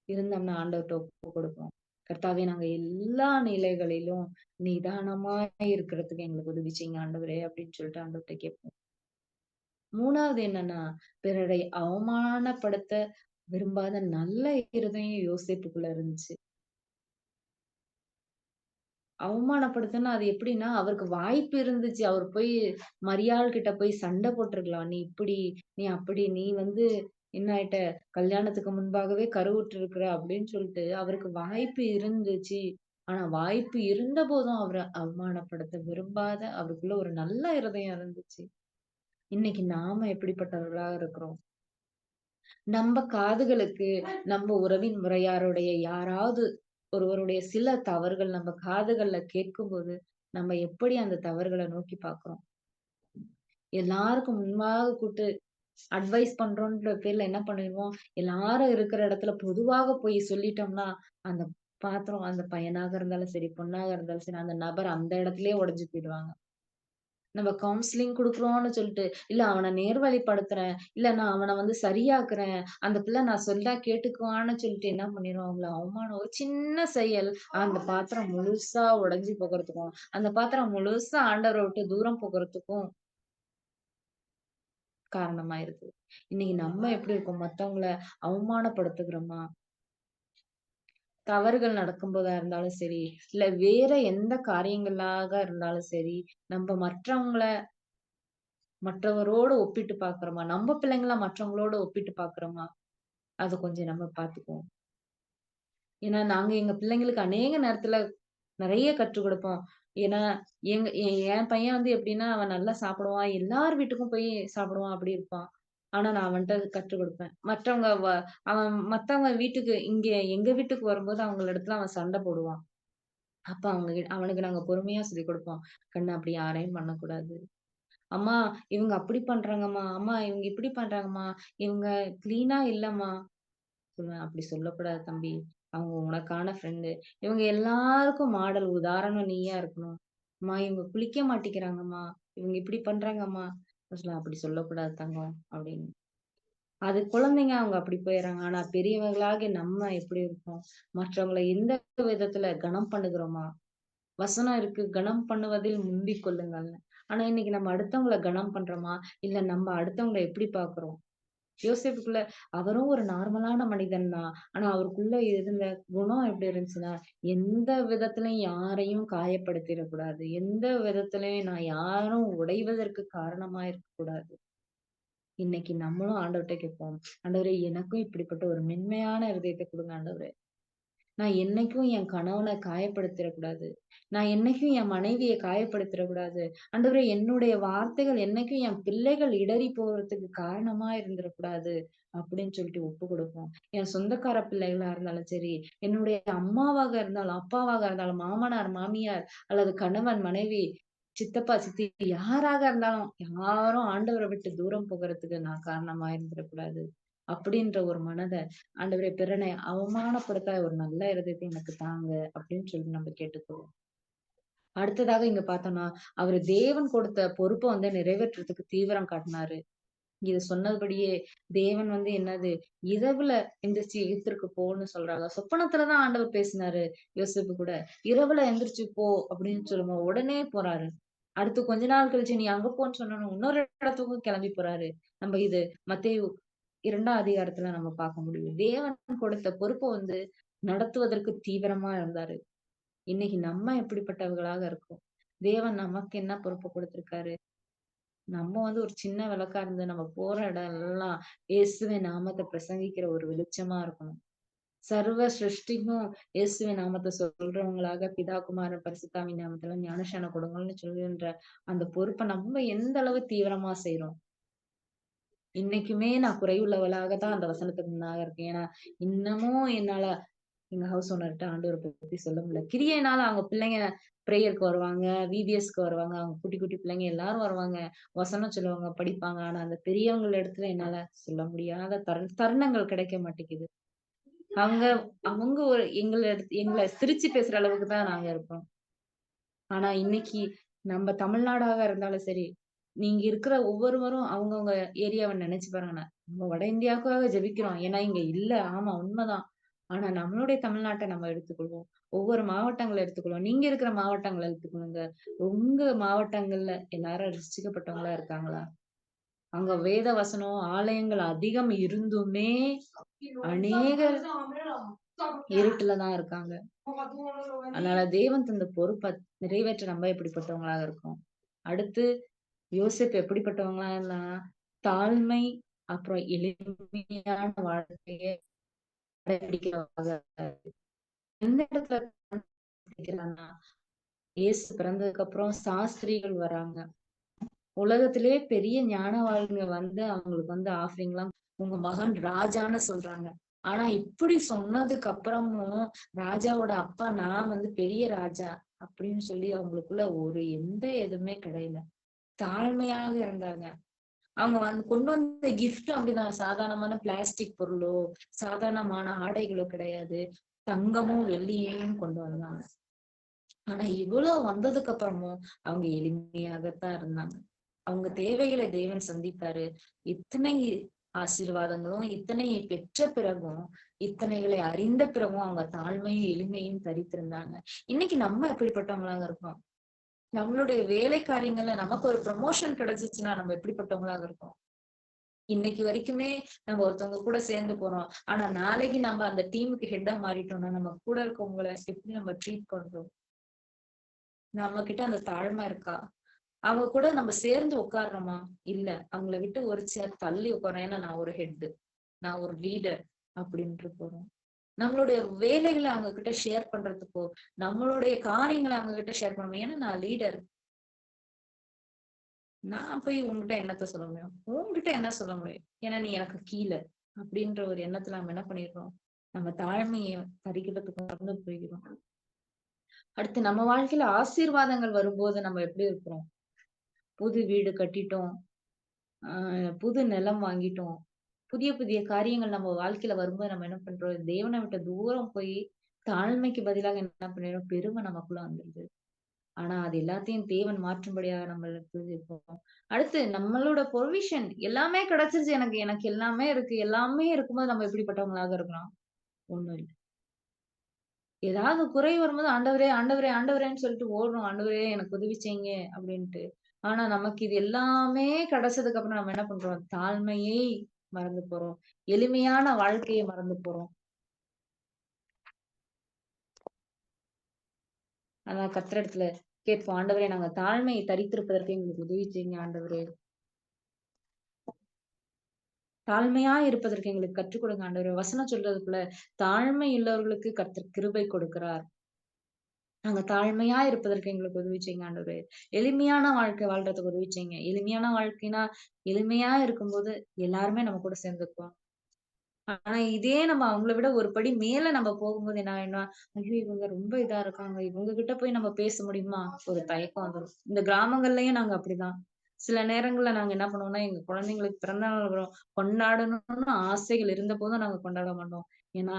இருந்தோம்னா ஆண்டவர்ட்ட ஒப்பு கொடுப்போம். கர்த்தாவே நாங்க எல்லா நிலைகளிலும் நிதானமா இருக்கிறதுக்கு எங்களுக்கு உதவி செய்யுங்க ஆண்டவரே! அப்படின்னு சொல்லிட்டு ஆண்டவர்ட்ட கேட்போம். 3வது என்னன்னா, பிறரை அவமானப்படுத்த விரும்பாத நல்ல இருதயம் யோசேப்புக்குள்ள இருந்துச்சு. அவமானப்படுத்துனா அது எப்படின்னா, அவருக்கு வாய்ப்பு இருந்துச்சு. அவர் போய் மரியாள் கிட்ட போய் சண்டை போட்டுருக்கலாம். "நீ இப்படி, நீ அப்படி, நீ வந்து என்ன ஆயிட்ட? கல்யாணத்துக்கு முன்பாகவே கருவுற்றிருக்கிற" அப்படின்னு சொல்லிட்டு அவருக்கு வாய்ப்பு இருந்துச்சு. ஆனா வாய்ப்பு இருந்தபோதும் அவர அவமானப்படுத்த விரும்பாத அவருக்குள்ள ஒரு நல்ல இருதயம் இருந்துச்சு. இன்னைக்கு நாம எப்படிப்பட்டவர்களா இருக்கிறோம்? நம்ம காதுகளுக்கு நம்ம உறவின் முறையாருடைய யாராவது ஒருவருடைய சில தவறுகள் நம்ம காதுகள்ல கேட்கும்போது, நம்ம எப்படி அந்த தவறுகள நோக்கி பார்க்கிறோம்? எல்லாருக்கும் முன்பாக கூட்டு அட்வைஸ் பண்றோன்ற பேர்ல என்ன பண்ணிருவோம், எல்லாரும் இருக்கிற இடத்துல பொதுவாக போய் சொல்லிட்டோம்னா, அந்த பாத்திரம் அந்த பையனாக இருந்தாலும் சரி, பொண்ணாக இருந்தாலும் சரி, அந்த நபர் அந்த இடத்திலேயே உடைஞ்சு போயிடுவாங்க. நம்ம கவுன்சிலிங் குடுக்குறோம்னு சொல்லிட்டு, இல்ல அவன நேர்வழிப்படுத்துறேன், இல்ல நான் அவன வந்து சரியாக்குறேன், அந்த பிள்ளை நான் சொன்னா கேட்டுக்குவான்னு சொல்லிட்டு என்ன பண்ணிருவோம், அவங்கள அவமானம் ஒரு சின்ன செயல், அந்த பாத்திரம் முழுசா உடைஞ்சு போகுறதுக்கும், அந்த பாத்திரம் முழுசா ஆண்டவர விட்டு தூரம் போகுறதுக்கும் காரணமாயிருது. இன்னைக்கு நம்ம எப்படி இருக்கோம்? மத்தவங்கள அவமானப்படுத்துகிறோமா? தவறுகள் நடக்கும்போதா இருந்தாலும் சரி, இல்ல வேற எந்த காரியங்களாக இருந்தாலும் சரி, நம்ப மற்றவரோட ஒப்பிட்டு பார்க்கிறோமா? நம்ம பிள்ளைங்கள மற்றவங்களோட ஒப்பிட்டு பார்க்கிறோமா? அத கொஞ்சம் நம்ம பார்த்துக்குவோம். ஏன்னா, நாங்க எங்க பிள்ளைங்களுக்கு அநேக நேரத்துல நெறைய கற்றுக் குடுப்போம். ஏன்னா, என் பையன் வந்து எப்படின்னா, அவன் நல்லா சாப்பிடுவான். எல்லார் வீட்டுக்கும் போய் சாப்பிடுவான், அப்படி இருப்பான். ஆனா, நான் அவன்ட்ட கற்றுக் குடுப்பேன். அவன் மத்தவங்க வீட்டுக்கு எங்க வீட்டுக்கு வரும்போது அவங்கள இடத்துல அவன் சண்டை போடுவான். அப்ப அவனுக்கு நாங்க பொறுமையா சொல்லிக் குடுப்போம். கண்ணு அப்படி யாரையும் பண்ணக்கூடாது. அம்மா இவங்க அப்படி பண்றாங்கம்மா. அம்மா இவங்க இப்படி பண்றாங்கம்மா. இவங்க கிளீனா இல்லம்மா. சொல்லுவேன். அப்படி சொல்லக்கூடாது தம்பி. அவங்க உனக்கான ஃப்ரெண்டு. இவங்க எல்லாருக்கும் மாடல் உதாரணம் நீயா இருக்கணும். அம்மா இவங்க குளிக்க மாட்டேங்கிறாங்கம்மா. இவங்க இப்படி பண்றாங்கம்மா. நான் சொல்லுவேன், அப்படி சொல்லக்கூடாது தங்கம் அப்படின்னு. அது குழந்தைங்க அவங்க அப்படி போயிடுறாங்க. ஆனா பெரியவங்களாகிய நம்ம எப்படி இருக்கோம்? மற்றவங்கள எந்த விதத்துல கனம் பண்ணுகிறோமா? வசனம் இருக்கு. கனம் பண்ணுவதில் முந்திக் கொள்ளுங்கள்னு. ஆனா இன்னைக்கு நம்ம அடுத்தவங்கள கனம் பண்றோமா? இல்ல நம்ம அடுத்தவங்கள எப்படி பார்க்கிறோம்? யோசேப்புக்குள்ள அவரும் ஒரு நார்மலான மனிதன் தான். ஆனா அவருக்குள்ள இருந்த குணம் எப்படி இருந்துச்சுன்னா, எந்த விதத்திலயும் யாரையும் காயப்படுத்திறக் கூடாது. எந்த விதத்திலயும் நான் யாரும் உடைவதற்கு காரணமா இருக்கக்கூடாது. இன்னைக்கு நம்மளும் ஆண்டவர்ட்ட கேட்போம். ஆண்டவரே எனக்கும் இப்படிப்பட்ட ஒரு மென்மையான இருதயத்த குடுங்க ஆண்டவரே. நான் என்னைக்கும் என் கணவன காயப்படுத்திறக்கூடாது. நான் என்னைக்கும் என் மனைவிய காயப்படுத்திறக்கூடாது. ஆண்டவரே என்னுடைய வார்த்தைகள் என்னைக்கும் என் பிள்ளைகள் இடறி போறதுக்கு காரணமா இருந்துறக்கூடாது. அப்படின்னு சொல்லிட்டு ஒப்பு கொடுப்போம். என் சொந்தக்கார பிள்ளைகளா இருந்தாலும் சரி, என்னுடைய அம்மாவாக இருந்தாலும், அப்பாவாக இருந்தாலும், மாமனார், மாமியார் அல்லது கணவன், மனைவி, சித்தப்பா, சித்தி யாராக இருந்தாலும், யாரும் ஆண்டவர விட்டு தூரம் போகுறதுக்கு நான் காரணமா இருந்துறக்கூடாது. அப்படின்ற ஒரு மனத ஆண்டவரே பிறனை அவமானப்படுத்தாத ஒரு நல்ல இருதயத்தை எனக்கு தாங்க அப்படின்னு சொல்லி நம்ம கேட்டுக்குவோம். அடுத்ததாக இங்க பார்த்தோம்னா, அவரு தேவன் கொடுத்த பொறுப்ப வந்து நிறைவேற்றுறதுக்கு தீவிரம் காட்டினாரு. இது சொன்னபடியே தேவன் வந்து என்னது இரவுல எந்திரிச்சு எகிப்திற்கு போன்னு சொல்றாங்க. சொப்பனத்துல தான் ஆண்டவர் பேசினாரு யோசேப்பு கூட. இரவுல எந்திரிச்சு போ அப்படின்னு சொல்லும்போது உடனே போறாரு. அடுத்து கொஞ்ச நாள் கழிச்சு நீ அங்க போன்னு சொன்னோனே இன்னொரு இடத்துக்கும் கிளம்பி போறாரு. நம்ம இது மத்தேயு 2ஆம் அதிகாரத்துல நம்ம பார்க்க முடியும். தேவன் கொடுத்த பொறுப்ப வந்து நடத்துவதற்கு தீவிரமா இருந்தாரு. இன்னைக்கு நம்ம எப்படிப்பட்டவர்களாக இருக்கோம்? தேவன் நமக்கு என்ன பொறுப்பு கொடுத்திருக்காரு? நம்ம வந்து ஒரு சின்ன விளக்கா இருந்து நம்ம போற இடம் எல்லாம் இயேசுவின் நாமத்த பிரசங்கிக்கிற ஒரு வெளிச்சமா இருக்கணும். சர்வ சிருஷ்டிக்கும் இயேசுவின் நாமத்த சொல்றவங்களாக பிதா, குமாரன், பரிசுத்தாவின் நாமத்துல ஞானஸ்நானம் கொடுங்கள்னு சொல்லுகின்ற அந்த பொறுப்ப நம்ம எந்த அளவு தீவிரமா செய்றோம்? இன்னைக்குமே நான் குறைவுள்ளவளாக தான் அந்த வசனத்துக்கு முன்னாக இருக்கேன். ஏன்னா, இன்னமும் என்னால எங்க ஹவுஸ் ஓனர்ட்ட ஆண்டவர பத்தி சொல்ல முடியல. கிரியைனால அவங்க பிள்ளைங்க பிரேயருக்கு வருவாங்க, விபிஎஸ்க்கு வருவாங்க. அவங்க குட்டி, குட்டி பிள்ளைங்க எல்லாரும் வருவாங்க. வசனம் சொல்லுவாங்க, படிப்பாங்க. ஆனா, அந்த பெரியவங்கள் இடத்துல என்னால சொல்ல முடியாத தருணங்கள் கிடைக்க மாட்டேங்குது. அவங்க அவங்க ஒரு எங்கள சிரிச்சு பேசுற அளவுக்கு தான் நாங்க இருக்கோம். ஆனா இன்னைக்கு நம்ம தமிழ்நாடாக இருந்தாலும் சரி, நீங்க இருக்கிற ஒவ்வொருவரும் அவங்கவங்க ஏரியாவ நெனச்சு பாருங்க. நம்ம வட இந்தியாவுக்காக ஜெபிக்கிறோம். ஏன்னா இங்க இல்ல. ஆமா உண்மதான். ஆனா நம்மளுடைய தமிழ்நாட்ட நம்ம எடுத்துக்கொள்வோம். ஒவ்வொரு மாவட்டங்கள எடுத்துக்கொள்வோம். நீங்க இருக்கிற மாவட்டங்கள எடுத்துக்கொள்ளுங்க. உங்க மாவட்டங்கள்ல எல்லாரும் ரட்சிக்கப்பட்டவங்களா இருக்காங்களா? அங்க வேத வசனம், ஆலயங்கள் அதிகம் இருந்துமே, அநேகர் இருட்டுல தான் இருக்காங்க. அதனால தேவன் தந்த பொறுப்ப நிறைவேற்ற நம்ம எப்படிப்பட்டவங்களாக இருக்கோம். அடுத்து யோசேப்பு எப்படிப்பட்டவங்களா இருந்தாங்கன்னா, தாழ்மை, அப்புறம் எளிமையான வாழ்க்கைய கடைபிடிக்கிறவங்க. எந்த இடத்துல கடைபிடிக்கிறாங்கன்னா, இயேசு பிறந்ததுக்கு அப்புறம் சாஸ்திரிகள் வராங்க. உலகத்திலேயே பெரிய ஞானவான்ங்க வந்து அவங்களுக்கு வந்து ஆஃபரிங்லாம் உங்க மகன் ராஜான்னு சொல்றாங்க. ஆனா இப்படி சொன்னதுக்கு அப்புறமும் ராஜாவோட அப்பா நான் வந்து பெரிய ராஜா அப்படின்னு சொல்லி அவங்களுக்குள்ள ஒரு எந்த எதுவுமே கிடையல. தாழ்மையாக இருந்தாங்க. அவங்க வந்து கொண்டு வந்த கிஃப்ட் அப்படிதான். சாதாரணமான பிளாஸ்டிக் பொருளோ, சாதாரணமான ஆடைகளோ கிடையாது. தங்கமும் வெள்ளியையும் கொண்டு வந்தாங்க. ஆனா இவ்வளவு வந்ததுக்கு அப்புறமும் அவங்க எளிமையாகத்தான் இருந்தாங்க. அவங்க தேவைகளை தேவன் சந்தித்தாரு. இத்தனை ஆசீர்வாதங்களும், இத்தனை பெற்ற பிறகும், இத்தனைகளை அறிந்த பிறகும் அவங்க தாழ்மையும், எளிமையும் தரித்திருந்தாங்க. இன்னைக்கு நம்ம எப்படிப்பட்டவங்களாக இருக்கோம்? நம்மளுடைய வேலை காரியங்கள்ல நமக்கு ஒரு ப்ரமோஷன் கிடைச்சிச்சுன்னா நம்ம எப்படிப்பட்டவங்களாக இருக்கோம்? இன்னைக்கு வரைக்குமே நம்ம ஒருத்தவங்க கூட சேர்ந்து போறோம். ஆனா நாளைக்கு நம்ம அந்த டீமுக்கு ஹெட்டா மாறிட்டோம்னா, நம்ம கூட இருக்கவங்கள எப்படி நம்ம ட்ரீட் பண்றோம்? நம்ம கிட்ட அந்த தாழ்மை இருக்கா? அவங்க கூட நம்ம சேர்ந்து உட்கார்றோமா? இல்ல. அவங்கள விட்டு ஒரு சேர் தள்ளி உட்கார்றோம். ஏன்னா நான் ஒரு ஹெட். நான் ஒரு லீடர் அப்படின்ட்டு போறோம். நம்மளுடைய வேலைகள அவங்க கிட்ட ஷேர் பண்றதுக்கோ, நம்மளுடைய காரியங்கள அவங்க கிட்ட ஷேர் பண்ணணும். ஏன்னா நான் லீடர். நான் போய் உன்கிட்ட என்னத்த சொல்ல முடியும்? உன்கிட்ட என்ன சொல்ல முடியும்? ஏன்னா நீ எனக்கு கீழ. அப்படின்ற ஒரு எண்ணத்துல நம்ம என்ன பண்ணிடுறோம்? நம்ம தாழ்மைய பறிக்கிறதுக்கு மறந்து போய்க்கிறோம். அடுத்து நம்ம வாழ்க்கையில ஆசீர்வாதங்கள் வரும்போது நம்ம எப்படி இருக்கிறோம்? புது வீடு கட்டிட்டோம். ஆ புது நிலம் வாங்கிட்டோம். புதிய புதிய காரியங்கள் நம்ம வாழ்க்கையில வரும்போது நம்ம என்ன பண்றோம்? தேவன விட்டு தூரம் போய் தாழ்மைக்கு பதிலாக என்ன பண்ணிடுறோம்? பெருமை நமக்குள்ள வந்துருது. ஆனா அது எல்லாத்தையும் தேவன் மாற்றும்படியாக நம்மளுக்கு இருப்போம். அடுத்து நம்மளோட பொர்விஷன் எல்லாமே கிடைச்சிருச்சு எனக்கு. எனக்கு எல்லாமே இருக்கு. எல்லாமே இருக்கும்போது நம்ம எப்படிப்பட்டவங்களாக இருக்கலாம்? ஒண்ணும் இல்ல. ஏதாவது குறை வரும்போது ஆண்டவரே, ஆண்டவரே, ஆண்டவரேன்னு சொல்லிட்டு ஓடுறோம். ஆண்டவரே எனக்கு உதவி செய்யுங்க அப்படின்ட்டு. ஆனா நமக்கு இது எல்லாமே கிடைச்சதுக்கு அப்புறம் நம்ம என்ன பண்றோம்? தாழ்மையை மறந்து போறோம். எளிமையான வாழ்க்கைய மறந்து போறோம். ஆனா கர்த்தரிடத்துல கேட்போம். ஆண்டவரே நாங்க தாழ்மையை தரித்திருப்பதற்கு எங்களுக்கு உதவி செய்யுங்க ஆண்டவரே. தாழ்மையா இருப்பதற்கு எங்களுக்கு கற்றுக் கொடுங்க ஆண்டவரே. வசனம் சொல்றது போல தாழ்மை உள்ளவர்களுக்கு கர்த்தர் கிருபை கொடுக்கிறார். நாங்க தாழ்மையா இருப்பதற்கு எங்களுக்கு உதவி செய்யுங்க ஆண்டவரே. எளிமையான வாழ்க்கை வாழ்றதுக்கு உதவி செய்யுங்க. எளிமையான வாழ்க்கைனா, எளிமையா இருக்கும்போது எல்லாருமே நம்ம கூட சேர்ந்துக்குவாங்க. ஆனா இதே நம்ம அவங்கள விட ஒரு படி மேல நம்ம போகும்போது என்ன ஆயிடும்னா, ஐயோ! இவங்க ரொம்ப இதா இருக்காங்க. இவங்க கிட்ட போய் நம்ம பேச முடியுமா? ஒரு தயக்கம் வந்துரும். இந்த கிராமங்கள்லயும் நாங்க அப்படிதான். சில நேரங்கள்ல நாங்க என்ன பண்ணுவோம்னா, எங்க குழந்தைங்களுக்கு பிறந்த நாள் வரும். கொண்டாடணும்னு ஆசைகள் இருந்தபோதும் நாங்க கொண்டாட மாட்டோம். ஏன்னா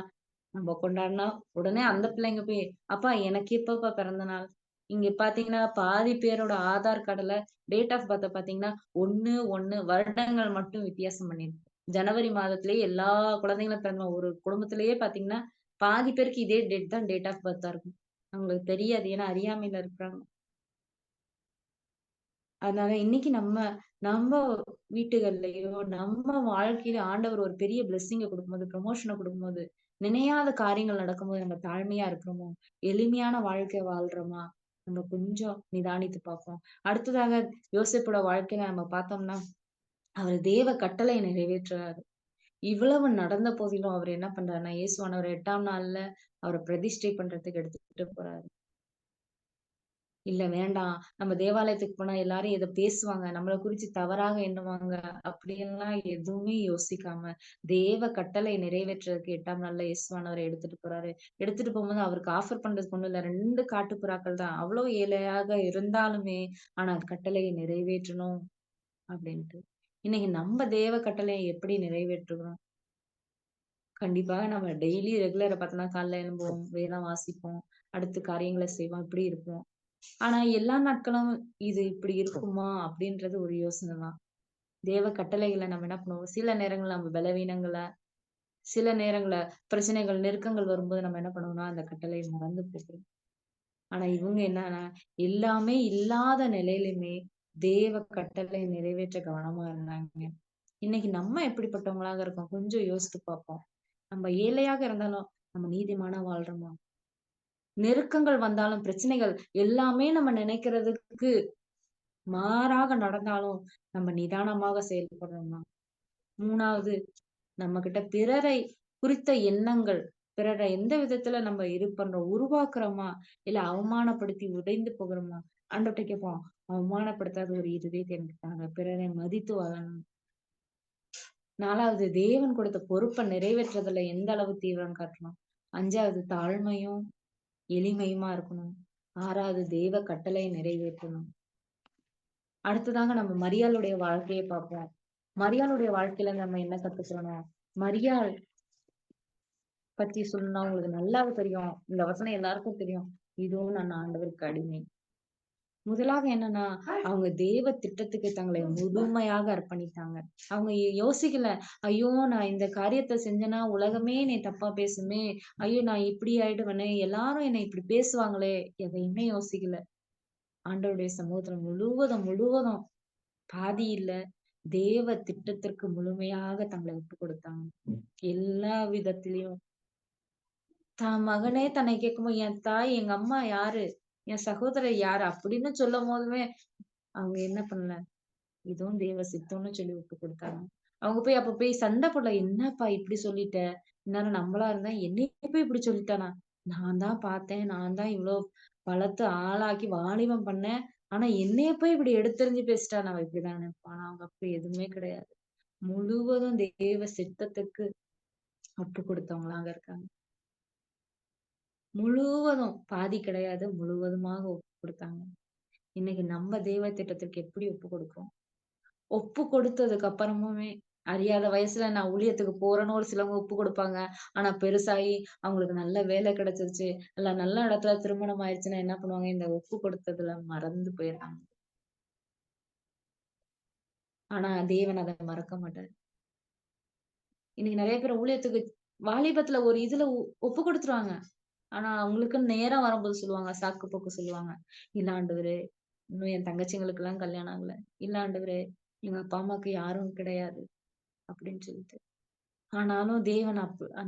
நம்ம கொண்டாடுனா, உடனே அந்த பிள்ளைங்க போய், "அப்பா எனக்கு எப்பப்பா பிறந்த நாள்?" இங்க பாத்தீங்கன்னா, பாதி பேரோட ஆதார் கார்டுல டேட் ஆஃப் பர்த்த பாத்தீங்கன்னா, 1, 1 வருடங்கள் மட்டும் வித்தியாசம் பண்ணிருக்கு. ஜனவரி மாதத்திலேயே எல்லா குழந்தைங்களும் பிறந்த ஒரு குடும்பத்திலேயே பாத்தீங்கன்னா, பாதி பேருக்கு இதே டேட் தான் டேட் ஆஃப் பர்த்தா இருக்கும். அவங்களுக்கு தெரியாது. ஏன்னா அறியாமையில இருக்கிறாங்க. அதனால இன்னைக்கு நம்ம நம்ம வீட்டுகள்லயோ, நம்ம வாழ்க்கையில ஆண்டவர் ஒரு பெரிய பிளெஸ்ஸிங்க குடுக்கும்போது, ப்ரமோஷன குடுக்கும்போது, நினையாத காரியங்கள் நடக்கும்போது நம்ம தாழ்மையா இருக்கிறோமோ, எளிமையான வாழ்க்கை வாழ்றோமா, நம்ம கொஞ்சம் நிதானித்து பார்ப்போம். அடுத்ததாக யோசேப்போட வாழ்க்கையில நம்ம பார்த்தோம்னா, அவர் தேவ கட்டளைய நிறைவேற்றுறாரு. இவ்வளவு நடந்த போதிலும் அவர் என்ன பண்றாருன்னா, இயேசுவானவர 8ஆம் நாள்ல அவர பிரதிஷ்டை பண்றதுக்கு எடுத்துட்டு போறாரு. இல்ல வேண்டாம். நம்ம தேவாலயத்துக்கு போனா எல்லாரும் இத பேசுவாங்க. நம்மள குறிச்சு தவறாக எண்ணுவாங்க. அப்படியெல்லாம் எதுவுமே யோசிக்காம, தேவ கட்டளை நிறைவேற்றுறதுக்கு 8ஆம் நாள்ல இயேசுவானவர எடுத்துட்டு போறாரு. எடுத்துட்டு போம்போது அவருக்கு ஆஃபர் பண்றதுக்கு ஒண்ணும் இல்ல. 2 காட்டுப்புறாக்கள் தான். அவ்வளோ ஏழையாக இருந்தாலுமே, ஆனா கட்டளையை நிறைவேற்றணும் அப்படின்ட்டு. இன்னைக்கு நம்ம தேவ கட்டளையை எப்படி நிறைவேற்றுகிறோம்? கண்டிப்பாக நம்ம டெய்லி ரெகுலரா பார்த்தோம்னா காலைல எழும்புவோம், வேதம் வாசிப்போம், அடுத்து காரியங்கள செய்வோம், இப்படி இருப்போம். ஆனா எல்லா நாட்களும் இது இப்படி இருக்குமா? அப்படின்றது ஒரு யோசனை தான். தேவ கட்டளைகள நம்ம என்ன பண்ணுவோம், சில நேரங்கள்ல நம்ம பலவீனங்கள, சில நிறைய பிரச்சனைகள், நெருக்கங்கள் வரும்போது நம்ம என்ன பண்ணுவோம்னா, அந்த கட்டளைய மறந்து போகிறோம். ஆனா இவங்க என்னன்னா, எல்லாமே இல்லாத நிலையிலுமே தேவ கட்டளை நிறைவேற்ற கவனமா இருந்தாங்க. இன்னைக்கு நம்ம எப்படிப்பட்டவங்களாக இருக்கோம்? கொஞ்சம் யோசித்து பார்ப்போம். நம்ம ஏழையாக இருந்தாலும், நம்ம நீதிமானா வாழ்றோமா? நெருக்கங்கள் வந்தாலும், பிரச்சனைகள் எல்லாமே நம்ம நினைக்கிறதுக்கு மாறாக நடந்தாலும், நம்ம நிதானமாக செயல்படுறோமா? 3வது நம்மகிட்ட பிறரை குறித்த எண்ணங்கள், பிறரை எந்த விதத்துல நம்ம இது பண்றோம், உருவாக்குறோமா? இல்ல அவமானப்படுத்தி உடைந்து போகுறோமா? ஆண்டவர்ட்ட கேட்போம். அவமானப்படுத்தாத ஒரு இருதயத்தை எனக்கு தாங்க. பிறரை மதித்து வாழணும். 4வது தேவன் கொடுத்த பொறுப்ப நிறைவேற்றுறதுல எந்த அளவு தீவிரம் காட்டணும். 5வது தாழ்மையும், எளிமையுமா இருக்கணும். 6வது தேவ கட்டளையை நிறைவேற்றணும். அடுத்ததாங்க நம்ம மரியாளுடைய வாழ்க்கைய பார்ப்போம். மரியாளுடைய வாழ்க்கையில நம்ம என்ன கத்துக்கிறோம்? மரியாள் பத்தி சொல்லணும்னா உங்களுக்கு நல்லாவே தெரியும். இந்த வசனம் எல்லாருக்கும் தெரியும். இதோ நான் ஆண்டவருக்கு அடிமை. முதலாக என்னன்னா, அவங்க தேவ திட்டத்துக்கு தங்களை முழுமையாக அர்ப்பணித்தாங்க. அவங்க யோசிக்கல, ஐயோ! நான் இந்த காரியத்த செஞ்சேன்னா உலகமே என்னைய தப்பா பேசுமே. ஐயோ! நான் இப்படி ஆயிடுவேனே! எல்லாரும் என்னை இப்படி பேசுவாங்களே! எதையுமே யோசிக்கல. ஆண்டவருடைய சமூகத்துல முழுவதும் முழுவதும் பாதி இல்ல. தேவ திட்டத்திற்கு முழுமையாக தங்களை ஒப்புக் கொடுத்தாங்க. எல்லா விதத்திலயும். தான் மகனே தன்னை கேட்கும்போது, என் தாய், எங்க அம்மா யாரு? என் சகோதரர் யாரு? அப்படின்னு சொல்லும்போதுமே, அவங்க என்ன பண்ணல? இதுவும் தேவ சித்தம்னு சொல்லி விட்டு குடுத்தாங்க. அவங்க போய் அப்ப போய் சண்டை போடல. "என்னப்பா இப்படி சொல்லிட்ட? இந்நேரம் நம்மளா இருந்தா என்னைய போய் இப்படி சொல்லிட்டானா? நான் தான் பார்த்தேன். நான் தான் இவ்ளோ வளர்த்து ஆளாக்கி வாலிபம் பண்ணேன். ஆனா என்னைய போய் இப்படி எடுத்தெறிஞ்சு பேசிட்டானா?" அவ இப்படிதான் நினைப்பா. ஆனா அவங்க அப்படி எதுவுமே கிடையாது. முழுவதும் தேவ சித்தத்துக்கு ஒப்பு கொடுத்தவங்களாங்க இருக்காங்க. முழுவதும் பாதி கிடையாது. முழுவதுமாக ஒப்பு குடுத்தாங்க. இன்னைக்கு நம்ம தேவ திட்டத்திற்கு எப்படி ஒப்பு கொடுக்கிறோம்? ஒப்பு கொடுத்ததுக்கு அப்புறமுமே, அறியாத வயசுல நான் ஊழியத்துக்கு போறேன்னு ஒரு சிலவங்க ஒப்பு கொடுப்பாங்க. ஆனா பெருசாயி அவங்களுக்கு நல்ல வேலை கிடைச்சிருச்சு, இல்ல நல்ல இடத்துல திருமணம் ஆயிருச்சுன்னா என்ன பண்ணுவாங்க? இந்த ஒப்பு கொடுத்ததுல மறந்து போயிடுறாங்க. ஆனா தேவன் அத மறக்க மாட்டாரு. இன்னைக்கு நெறைய பேர் ஊழியத்துக்கு வாலிபத்துல ஒரு இதுல ஒப்பு குடுத்துருவாங்க. ஆனா அவங்களுக்குன்னு நேரம் வரும்போது சொல்லுவாங்க, சாக்கு போக்கு சொல்லுவாங்க. "இல்ல ஆண்டவரே, இன்னும் என் தங்கச்சிங்களுக்கெல்லாம் கல்யாணம் ஆகல. இல்ல ஆண்டவரே, எங்க அப்பா, அம்மாக்கு யாரும் கிடையாது." அப்படின்னு சொல்லிட்டு. ஆனாலும் தேவன்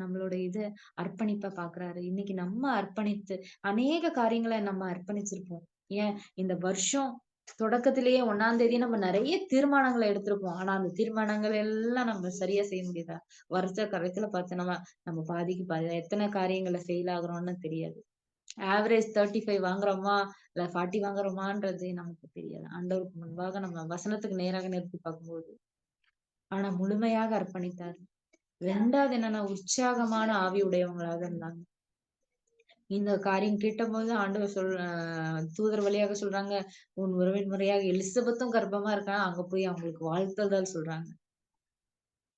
நம்மளோட இத அர்ப்பணிப்பா பார்க்குறாரு. இன்னைக்கு நம்ம அர்ப்பணித்து அநேக காரியங்கள நம்ம அர்ப்பணிச்சிருப்போம். ஏன் இந்த வருஷம் தொடக்கத்திலேயே 1ஆம் தேதி நம்ம நெறைய தீர்மானங்கள எடுத்திருப்போம். ஆனா அந்த தீர்மானங்கள் எல்லாம் நம்ம சரியா செய்ய முடியுதா? வருஷ கடைசில பார்த்தோம்னா, நம்ம பாதிக்கு பாதி எத்தன காரியங்கள்ல ஃபெயில் ஆகுறோம்னு தெரியாது. ஆவரேஜ் 35 வாங்குறோமா? இல்ல 40 வாங்குறோமான்றது நமக்கு தெரியாது. ஆண்டவருக்கு முன்பாக நம்ம வசனத்துக்கு நேராக நிறுத்தி பார்க்கும்போது. ஆனா முழுமையாக அர்ப்பணித்தார். 2வது என்னன்னா, உற்சாகமான ஆவி உடையவங்களாக இருந்தாங்க. இந்த காரியம் கேட்டபோது ஆண்டவர் தூதர் வழியாக சொல்றாங்க, "உன் உறவின் முறையாக எலிசபெத்தும் கர்ப்பமா இருக்கா." அங்க போய் அவங்களுக்கு வாழ்த்துதல் சொல்றாங்க.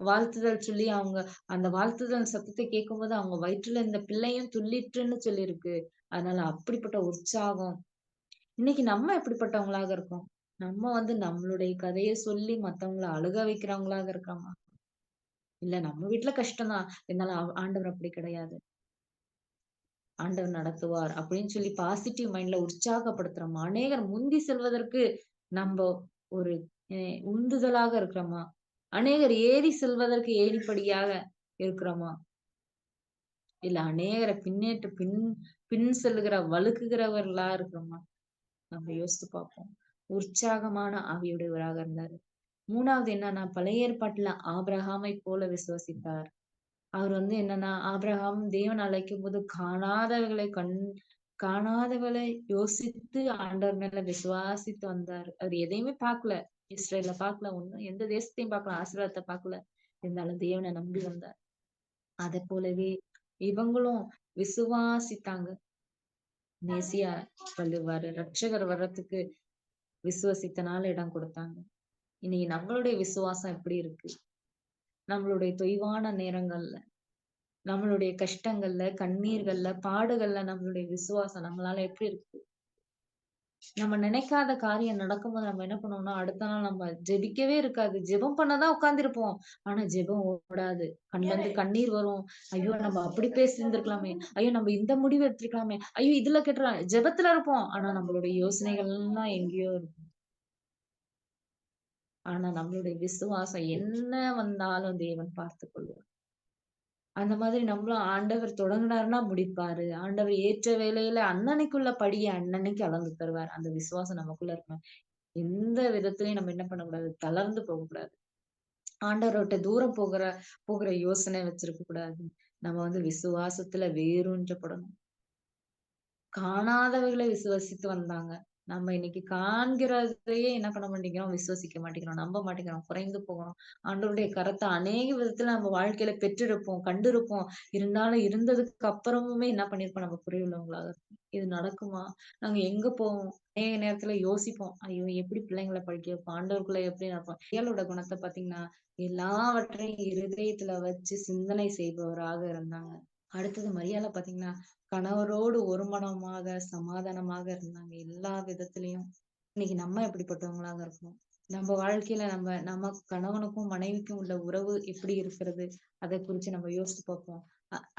வாழ்த்துதல் சொல்லி அவங்க அந்த வாழ்த்துதல் சத்தத்தை கேட்கும்போது அவங்க வயிற்றுல இந்த பிள்ளையும் துள்ளிற்றுன்னு சொல்லியிருக்கு. அதனால அப்படிப்பட்ட உற்சாகம். இன்னைக்கு நம்ம எப்படிப்பட்டவங்களாக இருக்கோம்? நம்ம நம்மளுடைய கதைய சொல்லி மத்தவங்கள அழுக வைக்கிறவங்களாக இருக்கோமா? இல்ல நம்ம வீட்ல கஷ்டம் தான். இருந்தாலும் ஆண்டவர் அப்படி கிடையாது. ஆண்டவர் நடத்துவார் அப்படின்னு சொல்லி பாசிட்டிவ் மைண்ட்ல உற்சாகப்படுத்துறோமா? அநேகர் முந்தி செல்வதற்கு நம்ப ஒரு உந்துதலாக இருக்கிறோமா? அநேகர் ஏறி செல்வதற்கு ஏணிப்படியாக இருக்கிறோமா? இல்ல அநேகர பின் செல்லுகிற வழுக்குகிறவர்களா இருக்கிறோமா? நம்ம யோசித்து பார்ப்போம். உற்சாகமான ஆவியுடையவராக இருந்தாரு. 3வது என்னன்னா, பழைய ஏற்பாட்டுல ஆபிரகாமை போல விசுவசித்தார். அவர் என்னன்னா, ஆபிரகாம் தேவன் அழைக்கும்போது காணாதவளை யோசித்து ஆண்டவர் மேல விசுவாசித்து வந்தாரு. அவர் எதையுமே பார்க்கல. இஸ்ரவேல பார்க்கல. ஒண்ணும் எந்த தேசத்தையும் பார்க்கல. ஆசீர்வாதத்த பார்க்கல. இருந்தாலும் தேவன நம்பி வந்தார். அதே போலவே இவங்களும் விசுவாசித்தாங்க. மேசியா வருவாரு. ரட்சகர் வர்றதுக்கு விசுவசித்தனால இடம் கொடுத்தாங்க. இன்னைக்கு நம்மளுடைய விசுவாசம் எப்படி இருக்கு? நம்மளுடைய தொய்வான நேரங்கள்ல நம்மளுடைய கஷ்டங்கள்ல, கண்ணீர்கள்ல, பாடுகள்ல நம்மளுடைய விசுவாசம் நம்மளால எப்படி இருக்கு? நம்ம நினைக்காத காரியம் நடக்கும்போது நம்ம என்ன பண்ணுவோம்னா, அடுத்த நாள் நம்ம ஜெபிக்கவே இருக்காது. ஜெபம் பண்ண தான் உட்கார்ந்திருப்போம். ஆனா ஜெபம் ஓடாது. கண்லருந்து கண்ணீர் வரும். ஐயோ! நம்ம அப்படி பேசியிருந்திருக்கலாமே. ஐயோ! நம்ம இந்த முடிவு எடுத்திருக்கலாமே. ஐயோ! இதுல கெட்டுறோம். ஜெபத்துல இருப்போம். ஆனா நம்மளுடைய யோசனைகள் எல்லாம் எங்கேயோ இருக்கும். ஆனா நம்மளுடைய விசுவாசம் என்ன வந்தாலும் தேவன் பார்த்துக் கொள்வார். அந்த மாதிரி நம்மளும் ஆண்டவர் தொடங்குனாருன்னா முடிப்பாரு. ஆண்டவர் ஏற்ற வேலையில அன்னன்னைக்குள்ள படிய அன்னன்னைக்கு அளந்து தருவார். அந்த விசுவாசம் நமக்குள்ள இருக்கணும். எந்த விதத்திலயும் நம்ம என்ன பண்ணக்கூடாது? தளர்ந்து போகக்கூடாது. ஆண்டவர விட்டு தூரம் போகிற யோசனை வச்சிருக்க கூடாது. நம்ம விசுவாசத்துல வேரூன்றப்படணும். காணாதவைகளை விசுவசித்து வந்தாங்க. நம்ம இன்னைக்கு காண்கிறதையே என்ன பண்ண மாட்டேங்கிறோம், விசுவசிக்க மாட்டேங்கிறோம், நம்ப மாட்டேங்கிறோம், குறைந்து போகிறோம். ஆண்டவருடைய கரத்த அநேக விதத்துல நம்ம வாழ்க்கையில பெற்றிருப்போம், கண்டிருப்போம். இருந்தாலும் இருந்ததுக்கு அப்புறமுமே என்ன பண்ணியிருப்போம், நம்ம குறைவுள்ளவங்களாக இருப்போம். இது நடக்குமா? நாங்க எங்க போவோம்? அநேக நேரத்துல யோசிப்போம். ஐயோ! எப்படி பிள்ளைங்கள படிக்க வைப்போம்? ஆண்டவருக்குள்ள எப்படி நடப்போம்? இயலோட குணத்த பார்த்தீங்கன்னா, எல்லாவற்றையும் இருதயத்துல வச்சு சிந்தனை செய்பவராக இருந்தாங்க. அடுத்தது மரியாள பார்த்தீங்கன்னா, கணவரோடு ஒரு மனமாக, சமாதானமாக இருந்தாங்க எல்லா விதத்திலயும். இன்னைக்கு நம்ம எப்படிப்பட்டவங்களாக இருக்கோம்? நம்ம வாழ்க்கையில நம்ம நம்ம கணவனுக்கும், மனைவிக்கும் உள்ள உறவு எப்படி இருக்கிறது? அத குறிச்சு நம்ம யோசிச்சு பார்ப்போம்.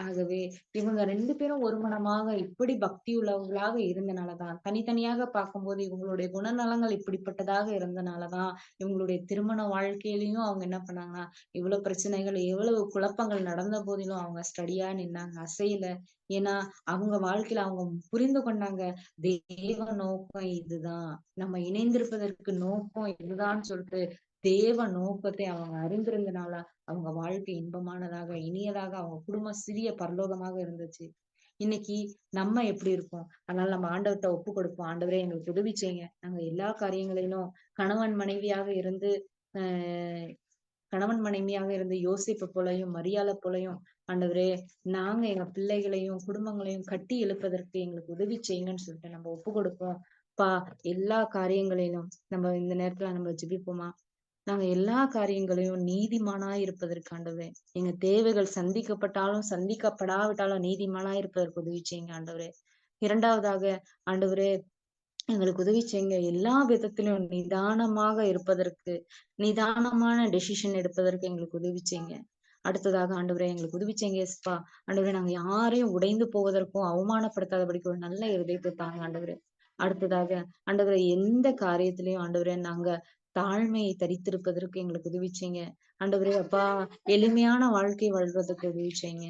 ஆகவே இவங்க 2 பேரும் ஒரு மனமாக இப்படி பக்தி உள்ளவர்களாக இருந்தனால தான், தனித்தனியாக பார்க்கும்போது இவங்களுடைய குணநலங்கள் இப்படிப்பட்டதாக இருந்தனால தான், இவங்களுடைய திருமண வாழ்க்கையிலயும் அவங்க என்ன பண்ணாங்கன்னா, இவ்வளவு பிரச்சனைகள், எவ்வளவு குழப்பங்கள் நடந்த போதிலும் அவங்க ஸ்டடியா நின்னாங்க. அசையல. ஏன்னா, அவங்க வாழ்க்கையில அவங்க புரிந்து கொண்டாங்க. தேவ நோக்கம் இதுதான். நம்ம இணைந்திருப்பதற்கு நோக்கம் இதுதான்னு சொல்லிட்டு, தேவ நோக்கத்தை அவங்க அறிந்திருந்தனால, அவங்க வாழ்க்கை இன்பமானதாக, இனியதாக, அவங்க குடும்பம் சிறிய பரலோகமாக இருந்துச்சு. இன்னைக்கு நம்ம எப்படி இருக்கோம்? அதனால நம்ம ஆண்டவர்ட்ட ஒப்பு கொடுப்போம். ஆண்டவரே எங்களுக்கு உதவி செய்யுங்க. நாங்க எல்லா காரியங்களிலும் கணவன் மனைவியாக இருந்து, அ கணவன் மனைவியாக இருந்து யோசேப்பு போலயும், மரியாள போலயும் ஆண்டவரே, நாங்க எங்க பிள்ளைகளையும், குடும்பங்களையும் கட்டி எழுப்பதற்கு எங்களுக்கு உதவி செய்யுங்கன்னு சொல்லிட்டு நம்ம ஒப்பு கொடுப்போம். அப்பா, எல்லா காரியங்களிலும் நம்ம இந்த நேரத்துல நம்ம ஜெபிப்போமா? நாங்க எல்லா காரியங்களையும் நீதிமானாய் இருப்பதற்கு ஆண்டவரே, எங்க தேவைகள் சந்திக்கப்பட்டாலும், சந்திக்கப்படாவிட்டாலும் நீதிமானாய் இருப்பதற்கு உதவி செய்யுங்க ஆண்டவரே. 2வதாக ஆண்டவரே, எங்களுக்கு உதவி செய்யுங்க. எல்லா விதத்திலும் நிதானமாக இருப்பதற்கு, நிதானமான டெசிஷன் எடுப்பதற்கு எங்களுக்கு உதவி செய்யுங்க. அடுத்ததாக ஆண்டவரே எங்களுக்கு உதவி செய்யுங்க ஏசப்பா. ஆண்டவரே நாங்க யாரையும் உடைந்து போவதற்கும், அவமானப்படுத்தாதபடிக்கு ஒரு நல்ல இருதயத்தை தாங்க ஆண்டவரே. அடுத்ததாக ஆண்டவரே எந்த காரியத்திலயும் ஆண்டவரே நாங்க தாழ்மையை தரித்திருப்பதற்கு எங்களுக்கு உதவி செய்யுங்க. ஆண்டவரே அப்பா, எளிமையான வாழ்க்கை வாழ்வதற்கு உதவி செய்யுங்க.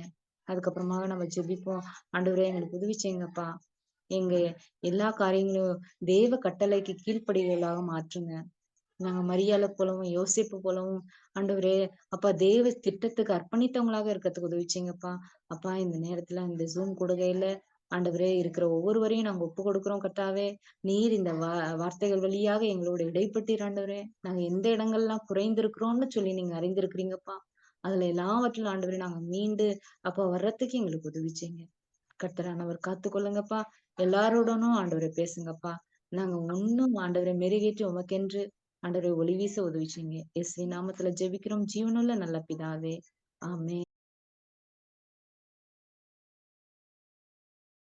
அதுக்கப்புறமாக நம்ம ஜெபிப்போம். ஆண்டவரே எங்களுக்கு உதவி செய்யுங்கப்பா. எங்க எல்லா காரியங்களையும் தேவ கட்டளைக்கு கீழ்ப்படிகிறவர்களாக மாற்றுங்க. நாங்க மரியாள போலவும், யோசேப்பு போலவும் ஆண்டவரே, அப்பா தேவ திட்டத்துக்கு அர்ப்பணித்தவங்களாக இருக்கறதுக்கு உதவி செய்யுங்கப்பா. அப்பா இந்த நேரத்துல இந்த Zoom கூடுகையில ஆண்டவரே இருக்கிற ஒவ்வொருவரையும் நாங்க ஒப்புக் கொடுக்கிறோம் கர்த்தாவே. நீர் இந்த வார்த்தைகள் வழியாக எங்களோடு இடைப்பட்டீர் ஆண்டவரே. நாங்க எந்த இடங்கள்லாம் குறைந்திருக்கிறோம்னு சொல்லி நீங்க அறிந்திருக்கிறீங்கப்பா. அதுல எல்லாவற்றிலும் ஆண்டவரே நாங்க மீண்டு அப்பா வர்றதுக்கு எங்களுக்கு உதவி செய்யுங்க. கர்த்தரானவர் காத்துக்கொள்ளுங்கப்பா. எல்லாரோடனும் ஆண்டவரே பேசுங்கப்பா. நாங்க இன்னும் ஆண்டவரை மெருகேற்றி உமக்கென்று ஆண்டவரை ஒளி வீச உதவி செய்யுங்க. இயேசுவின் நாமத்துல ஜெபிக்கிறோம் ஜீவனுள்ள நல்ல பிதாவே. ஆமென்.